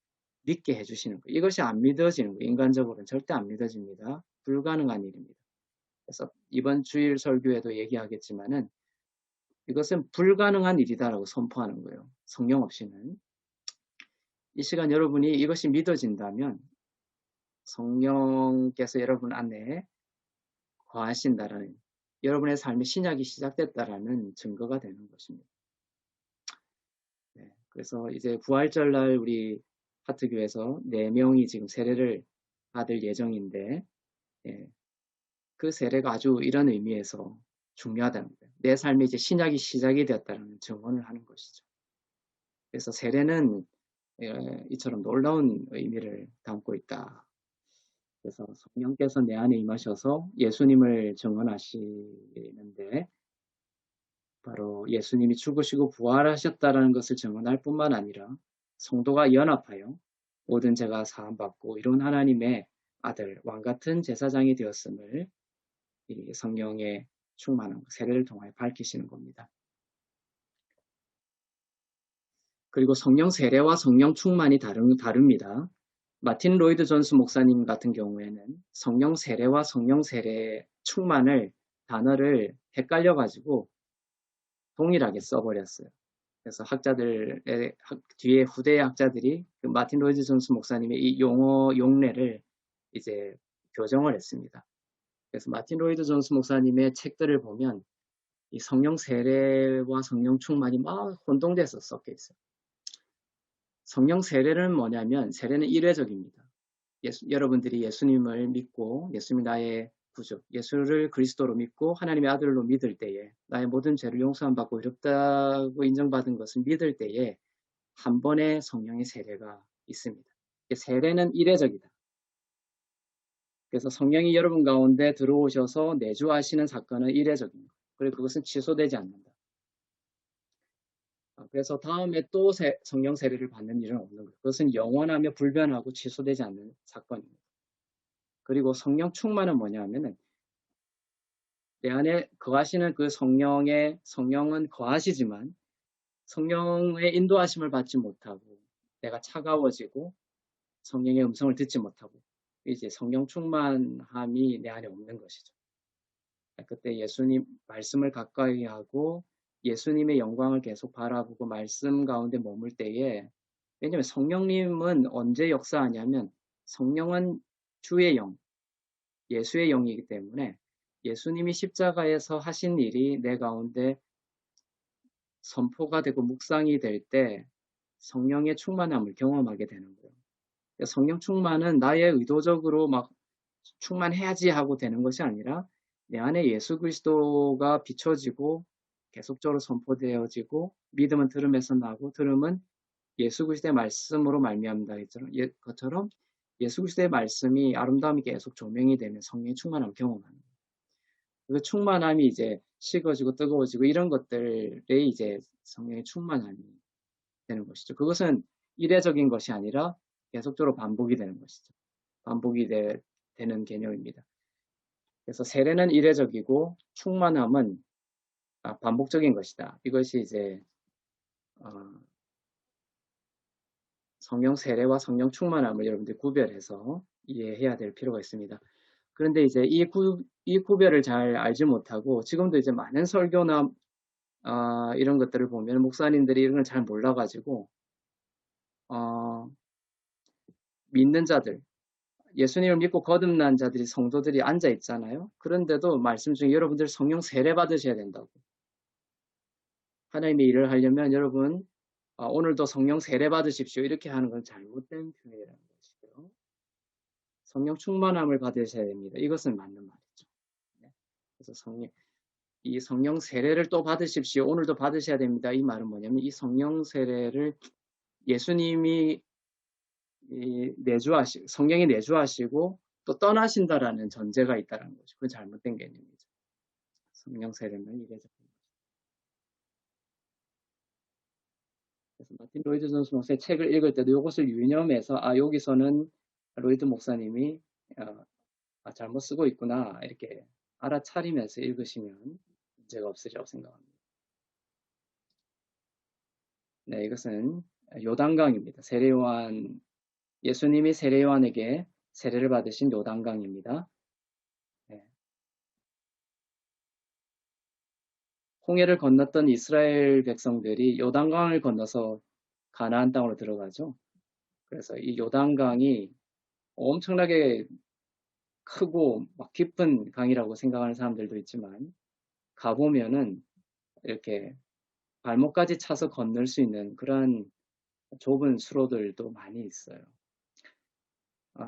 믿게 해주시는 거예요. 이것이 안 믿어지는 거예요. 인간적으로는 절대 안 믿어집니다. 불가능한 일입니다. 그래서 이번 주일 설교에도 얘기하겠지만은 이것은 불가능한 일이다라고 선포하는 거예요. 성령 없이는. 이 시간 여러분이 이것이 믿어진다면 성령께서 여러분 안에 거하신다라는, 여러분의 삶의 신약이 시작됐다라는 증거가 되는 것입니다. 네, 그래서 이제 부활절날 우리 하트교에서 4명이 지금 세례를 받을 예정인데, 그 세례가 아주 이런 의미에서 중요하다는 거예요. 내 삶에 이제 신약이 시작이 되었다는 증언을 하는 것이죠. 그래서 세례는 이처럼 놀라운 의미를 담고 있다. 그래서 성령께서 내 안에 임하셔서 예수님을 증언하시는데 바로 예수님이 죽으시고 부활하셨다는 것을 증언할 뿐만 아니라 성도가 연합하여 모든 죄가 사함받고 이룬 하나님의 아들, 왕같은 제사장이 되었음을 이 성령의 충만한 세례를 통하여 밝히시는 겁니다. 그리고 성령 세례와 성령 충만이 다릅니다. 마틴 로이드 존스 목사님 같은 경우에는 성령 세례와 성령 세례 충만을 단어를 헷갈려가지고 동일하게 써버렸어요. 그래서 학자들의 뒤에 후대의 학자들이 그 마틴 로이드 존스 목사님의 이 용어 용례를 이제 교정을 했습니다. 그래서 마틴 로이드 존스 목사님의 책들을 보면 이 성령 세례와 성령 충만이 막 혼동돼서 섞여 있어요. 성령 세례는 뭐냐면 세례는 일회적입니다. 여러분들이 예수님을 믿고 예수님이 나의 구주, 예수를 그리스도로 믿고 하나님의 아들로 믿을 때에 나의 모든 죄를 용서함 받고 의롭다고 인정받은 것을 믿을 때에 한 번의 성령의 세례가 있습니다. 세례는 일회적이다. 그래서 성령이 여러분 가운데 들어오셔서 내주하시는 사건은 일회적입니다. 그리고 그것은 취소되지 않는다. 그래서 다음에 또 성령 세례를 받는 일은 없는 거예요. 그것은 영원하며 불변하고 취소되지 않는 사건입니다. 그리고 성령 충만은 뭐냐 하면은 내 안에 거하시는 그 성령은 거하시지만 성령의 인도하심을 받지 못하고 내가 차가워지고 성령의 음성을 듣지 못하고 이제 성령 충만함이 내 안에 없는 것이죠. 그때 예수님 말씀을 가까이 하고 예수님의 영광을 계속 바라보고 말씀 가운데 머물 때에, 왜냐하면 성령님은 언제 역사하냐면 성령은 주의 영, 예수의 영이기 때문에 예수님이 십자가에서 하신 일이 내 가운데 선포가 되고 묵상이 될 때 성령의 충만함을 경험하게 되는 거예요. 성령 충만은 나의 의도적으로 막 충만해야지 하고 되는 것이 아니라 내 안에 예수 그리스도가 비춰지고 계속적으로 선포되어지고 믿음은 들음에서 나고 들음은 예수 그리스도의 말씀으로 말미암다 것처럼 예수 그리스도의 말씀이 아름다움이 계속 조명이 되면 성령의 충만함을 경험하는 거예요. 그 충만함이 이제 식어지고 뜨거워지고 이런 것들에 이제 성령의 충만함이 되는 것이죠. 그것은 일회적인 것이 아니라 계속적으로 반복이 되는 것이죠. 반복이 되는 개념입니다. 그래서 세례는 일회적이고 충만함은 반복적인 것이다. 이것이 이제 성령 세례와 성령 충만함을 여러분들이 구별해서 이해해야 될 필요가 있습니다. 그런데 이제 이 구별을 잘 알지 못하고 지금도 이제 많은 설교나 이런 것들을 보면 목사님들이 이런 걸 잘 몰라가지고 믿는 자들, 예수님을 믿고 거듭난 자들이 성도들이 앉아 있잖아요. 그런데도 말씀 중에 여러분들 성령 세례 받으셔야 된다고. 하나님의 일을 하려면 여러분 오늘도 성령 세례 받으십시오. 이렇게 하는 건 잘못된 표현이라는 것이고요. 성령 충만함을 받으셔야 됩니다. 이것은 맞는 말이죠. 네. 그래서 이 성령 세례를 또 받으십시오. 오늘도 받으셔야 됩니다. 이 말은 뭐냐면 이 성령 세례를 예수님이 성령이 내주하시고 또 떠나신다라는 전제가 있다는 거죠. 그건 잘못된 개념이죠. 성령 세례는 이례적인 거죠. 그래서 마틴 로이드 존스 목사의 책을 읽을 때도 이것을 유념해서 여기서는 로이드 목사님이 잘못 쓰고 있구나 이렇게 알아차리면서 읽으시면 문제가 없으리라고 생각합니다. 네, 이것은 요단강입니다. 예수님이 세례요한에게 세례를 받으신 요단강입니다. 네. 홍해를 건넜던 이스라엘 백성들이 요단강을 건너서 가나안 땅으로 들어가죠. 그래서 이 요단강이 엄청나게 크고 막 깊은 강이라고 생각하는 사람들도 있지만 가보면은 이렇게 발목까지 차서 건널 수 있는 그런 좁은 수로들도 많이 있어요.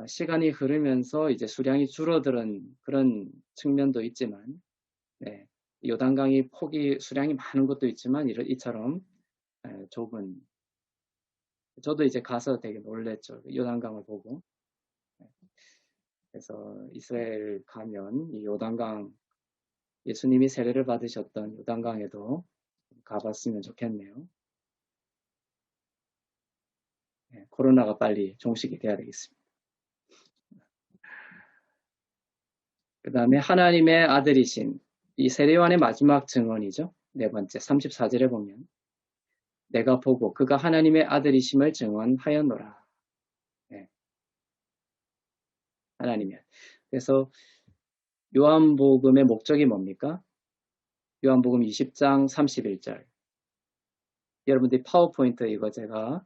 시간이 흐르면서 이제 수량이 줄어드는 그런 측면도 있지만, 네, 요단강이 수량이 많은 것도 있지만 이처럼 좁은, 저도 이제 가서 되게 놀랬죠. 요단강을 보고. 그래서 이스라엘 가면 이 요단강, 예수님이 세례를 받으셨던 요단강에도 가봤으면 좋겠네요. 네, 코로나가 빨리 종식이 돼야 되겠습니다. 그 다음에 하나님의 아들이신 이 세례요한의 마지막 증언이죠. 네 번째 34절에 보면 내가 보고 그가 하나님의 아들이심을 증언하였노라. 네. 하나님의. 그래서 요한복음의 목적이 뭡니까? 요한복음 20장 31절. 여러분들이 파워포인트 이거 제가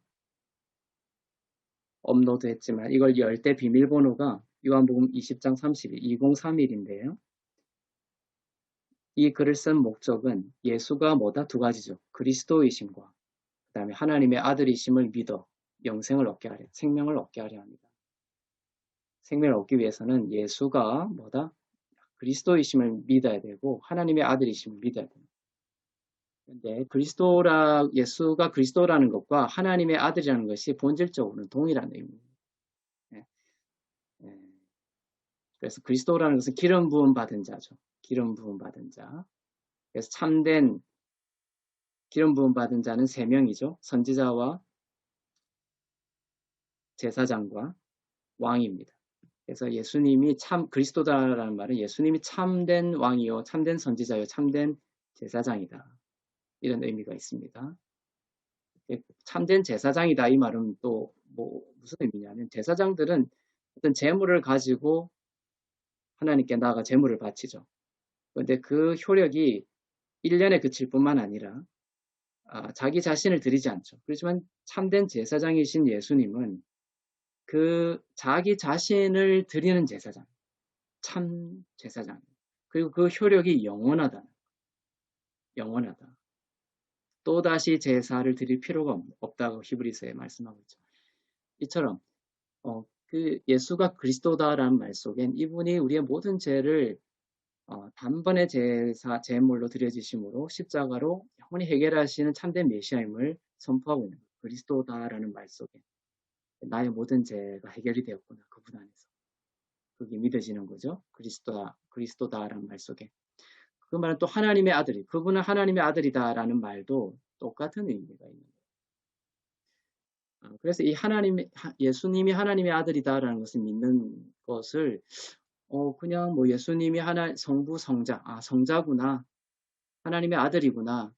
업로드했지만 이걸 열 때 비밀번호가 요한복음 20장 31, 2031인데요. 이 글을 쓴 목적은 예수가 뭐다? 두 가지죠. 그리스도이심과 그 다음에 하나님의 아들이심을 믿어 영생을 얻게 하려, 생명을 얻게 하려 합니다. 생명을 얻기 위해서는 예수가 뭐다? 그리스도이심을 믿어야 되고 하나님의 아들이심을 믿어야 됩니다. 근데 예수가 그리스도라는 것과 하나님의 아들이라는 것이 본질적으로는 동일한 의미입니다. 네. 네. 그래서 그리스도라는 것은 기름 부음 받은 자죠. 기름 부음 받은 자. 그래서 참된 기름 부음 받은 자는 세 명이죠. 선지자와 제사장과 왕입니다. 그래서 예수님이 그리스도다라는 말은 예수님이 참된 왕이요, 참된 선지자요, 참된 제사장이다. 이런 의미가 있습니다. 참된 제사장이다 이 말은 또 무슨 의미냐면 제사장들은 어떤 제물을 가지고 하나님께 나아가 제물을 바치죠. 그런데 그 효력이 1년에 그칠 뿐만 아니라 자기 자신을 드리지 않죠. 그렇지만 참된 제사장이신 예수님은 그 자기 자신을 드리는 제사장, 참 제사장. 그리고 그 효력이 영원하다. 또다시 제사를 드릴 필요가 없다고 히브리서에 말씀하고 있죠. 이처럼 그 예수가 그리스도다라는 말 속엔 이분이 우리의 모든 죄를 단번에 제물로 드려지심으로 십자가로 영원히 해결하시는 참된 메시아임을 선포하고 있는 거예요. 그리스도다라는 말 속에 나의 모든 죄가 해결이 되었구나. 그분 안에서. 그게 믿어지는 거죠. 그리스도다라는 말 속에. 그 말은 또 하나님의 아들이, 그분은 하나님의 아들이다라는 말도 똑같은 의미가 있는 거예요. 그래서 예수님이 하나님의 아들이다라는 것을 믿는 것을 그냥 뭐 예수님이 성부, 성자, 성자구나, 하나님의 아들이구나,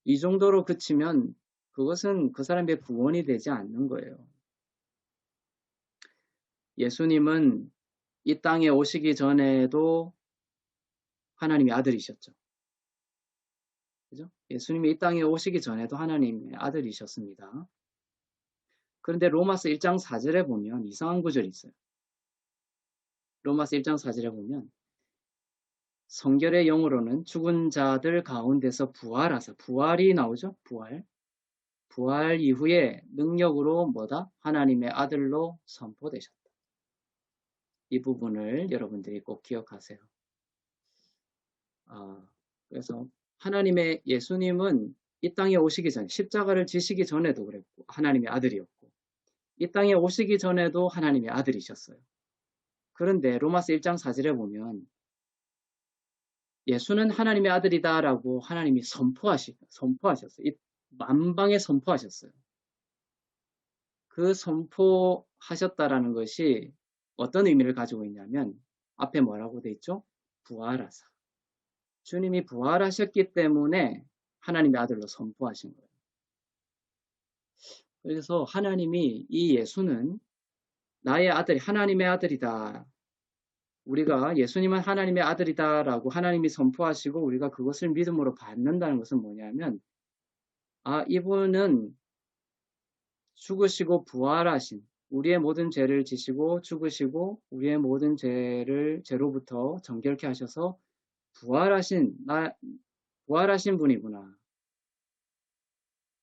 이 정도로 그치면 그것은 그 사람의 구원이 되지 않는 거예요. 예수님은 이 땅에 오시기 전에도 하나님의 아들이셨죠. 그죠? 예수님이 이 땅에 오시기 전에도 하나님의 아들이셨습니다. 그런데 로마서 1장 4절에 보면 이상한 구절이 있어요. 로마서 1장 4절에 보면 성결의 영으로는 죽은 자들 가운데서 부활하사, 부활이 나오죠? 부활 이후에 능력으로 뭐다? 하나님의 아들로 선포되셨다. 이 부분을 여러분들이 꼭 기억하세요. 그래서 예수님은 이 땅에 오시기 전, 십자가를 지시기 전에도 그랬고 하나님의 아들이었고, 이 땅에 오시기 전에도 하나님의 아들이셨어요. 그런데 로마서 1장 4절에 보면 예수는 하나님의 아들이다라고 하나님이 선포하셨어요. 만방에 선포하셨어요. 그 선포하셨다라는 것이 어떤 의미를 가지고 있냐면 앞에 뭐라고 돼 있죠? 부활하사. 주님이 부활하셨기 때문에 하나님의 아들로 선포하신 거예요. 그래서 하나님이 이 예수는 나의 아들이 하나님의 아들이다. 우리가 예수님은 하나님의 아들이다라고 하나님이 선포하시고 우리가 그것을 믿음으로 받는다는 것은 뭐냐면 이분은 죽으시고 부활하신 우리의 모든 죄를 지시고 죽으시고 우리의 모든 죄로부터 정결케 하셔서 부활하신 분이구나.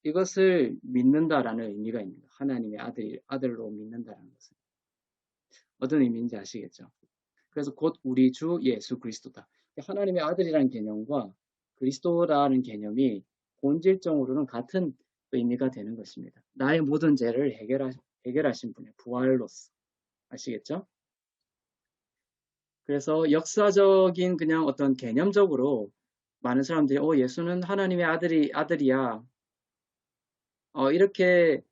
이것을 믿는다라는 의미가 있는 거예요. 하나님의 아들로 믿는다라는 것은. 어떤 의미인지 아시겠죠? 그래서 곧 우리 주 예수 그리스도다. 하나님의 아들이라는 개념과 그리스도라는 개념이 본질적으로는 같은 의미가 되는 것입니다. 나의 모든 죄를 해결하신 분의 부활로서. 아시겠죠? 그래서 역사적인 그냥 어떤 개념적으로 많은 사람들이 예수는 하나님의 아들이야. 이렇게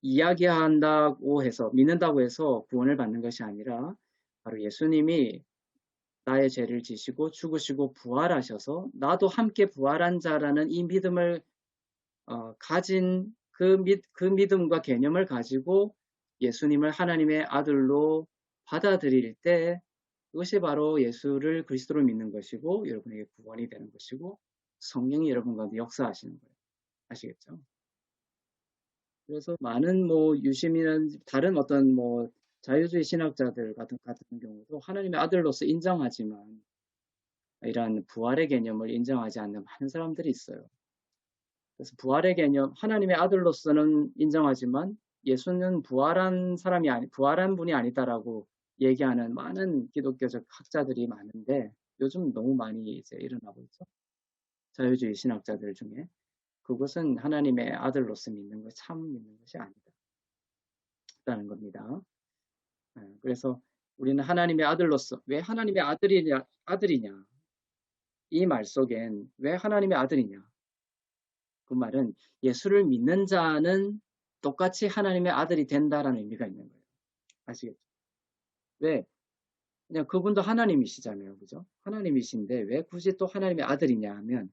이야기한다고 해서 믿는다고 해서 구원을 받는 것이 아니라 바로 예수님이 나의 죄를 지시고 죽으시고 부활하셔서 나도 함께 부활한 자라는 이 믿음을 가진 그 믿음과 개념을 가지고 예수님을 하나님의 아들로 받아들일 때 그것이 바로 예수를 그리스도로 믿는 것이고 여러분에게 구원이 되는 것이고 성령이 여러분 가운데 역사하시는 거예요. 아시겠죠? 그래서 많은 유심이나 다른 어떤 자유주의 신학자들 같은 경우도 하나님의 아들로서 인정하지만 이러한 부활의 개념을 인정하지 않는 많은 사람들이 있어요. 그래서 부활의 개념, 하나님의 아들로서는 인정하지만 예수는 부활한 분이 아니다라고 얘기하는 많은 기독교적 학자들이 많은데 요즘 너무 많이 이제 일어나고 있죠. 자유주의 신학자들 중에. 그것은 하나님의 아들로서 믿는 것이 아니다. 라는 겁니다. 그래서 우리는 하나님의 아들로서 왜 하나님의 아들이냐? 이 말 속엔 왜 하나님의 아들이냐? 그 말은 예수를 믿는 자는 똑같이 하나님의 아들이 된다라는 의미가 있는 거예요. 아시겠죠? 왜? 그냥 그분도 하나님이시잖아요. 그죠? 하나님이신데 왜 굳이 또 하나님의 아들이냐 하면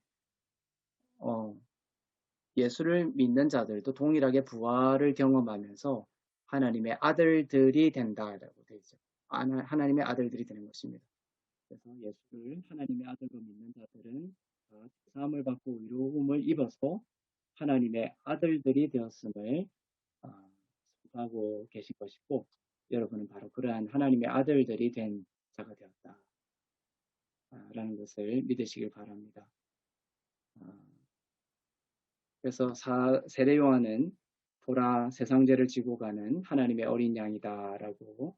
예수를 믿는 자들도 동일하게 부활을 경험하면서 하나님의 아들들이 된다라고 되어 있죠. 하나님의 아들들이 되는 것입니다. 그래서 예수를 하나님의 아들로 믿는 자들은 사함을 받고 의로움을 입어서 하나님의 아들들이 되었음을 선포하고 계신 것이고 여러분은 바로 그러한 하나님의 아들들이 된 자가 되었다. 라는 것을 믿으시길 바랍니다. 그래서 세례 요한은 보라 세상 죄를 지고 가는 하나님의 어린 양이다라고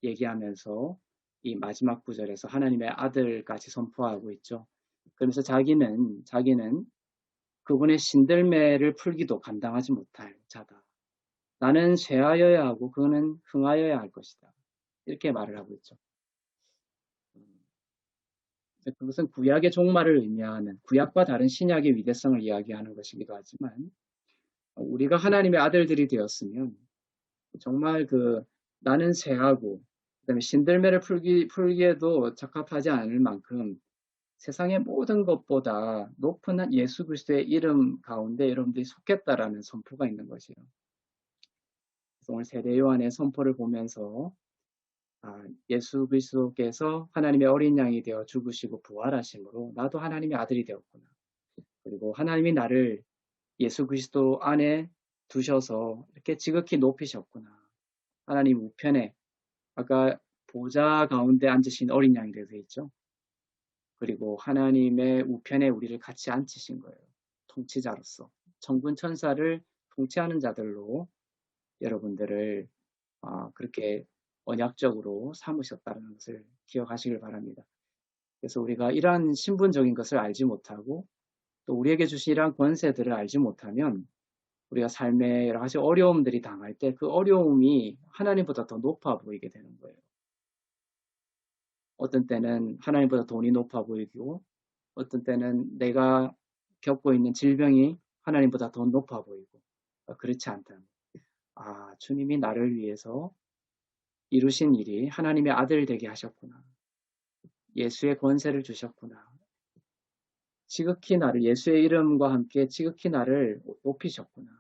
얘기하면서 이 마지막 구절에서 하나님의 아들까지 선포하고 있죠. 그러면서 자기는 그분의 신들매를 풀기도 감당하지 못할 자다. 나는 쇠하여야 하고 그는 흥하여야 할 것이다. 이렇게 말을 하고 있죠. 그것은 구약의 종말을 의미하는 구약과 다른 신약의 위대성을 이야기하는 것이기도 하지만 우리가 하나님의 아들들이 되었으면 정말 나는 쇠하고 그다음에 신들매를 풀기에도 적합하지 않을 만큼 세상의 모든 것보다 높은 예수 그리스도의 이름 가운데 여러분들이 속했다라는 선포가 있는 것이에요. 그래서 오늘 세례 요한의 선포를 보면서 예수 그리스도께서 하나님의 어린 양이 되어 죽으시고 부활하심으로 나도 하나님의 아들이 되었구나. 그리고 하나님이 나를 예수 그리스도 안에 두셔서 이렇게 지극히 높이셨구나. 하나님 우편에 아까 보좌 가운데 앉으신 어린 양이 되어 있죠. 그리고 하나님의 우편에 우리를 같이 앉히신 거예요. 통치자로서. 천군 천사를 통치하는 자들로 여러분들을 그렇게 언약적으로 삼으셨다는 것을 기억하시길 바랍니다. 그래서 우리가 이러한 신분적인 것을 알지 못하고 또 우리에게 주신 이러한 권세들을 알지 못하면 우리가 삶에 여러 가지 어려움들이 당할 때 그 어려움이 하나님보다 더 높아 보이게 되는 거예요. 어떤 때는 하나님보다 돈이 높아 보이고 어떤 때는 내가 겪고 있는 질병이 하나님보다 더 높아 보이고 그렇지 않다. 주님이 나를 위해서 이루신 일이 하나님의 아들 되게 하셨구나. 예수의 권세를 주셨구나. 지극히 나를 예수의 이름과 함께 지극히 나를 높이셨구나.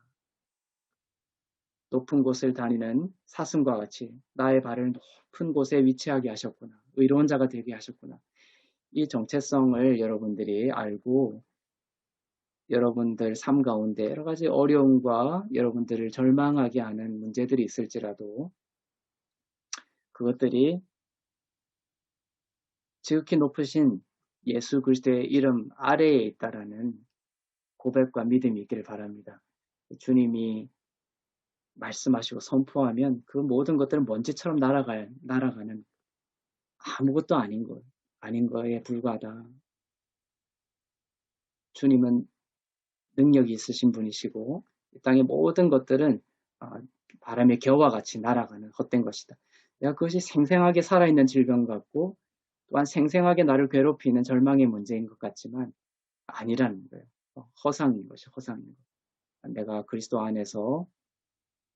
높은 곳을 다니는 사슴과 같이 나의 발을 높은 곳에 위치하게 하셨구나. 의로운 자가 되게 하셨구나. 이 정체성을 여러분들이 알고 여러분들 삶 가운데 여러 가지 어려움과 여러분들을 절망하게 하는 문제들이 있을지라도 그것들이 지극히 높으신 예수 그리스도의 이름 아래에 있다라는 고백과 믿음이 있기를 바랍니다. 주님이 말씀하시고 선포하면 그 모든 것들은 먼지처럼 날아가는 아무것도 아닌 거에 불과하다. 주님은 능력이 있으신 분이시고 이 땅의 모든 것들은 바람의 겨와 같이 날아가는 헛된 것이다. 내가 그것이 생생하게 살아있는 질병 같고 또한 생생하게 나를 괴롭히는 절망의 문제인 것 같지만 아니라는 거예요. 허상인 것이 허상인 것. 내가 그리스도 안에서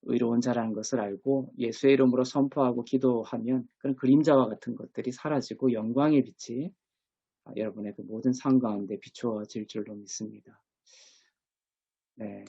의로운 자라는 것을 알고 예수의 이름으로 선포하고 기도하면 그런 그림자와 같은 것들이 사라지고 영광의 빛이 여러분의 그 모든 삶 가운데 비추어질 줄로 믿습니다. 네.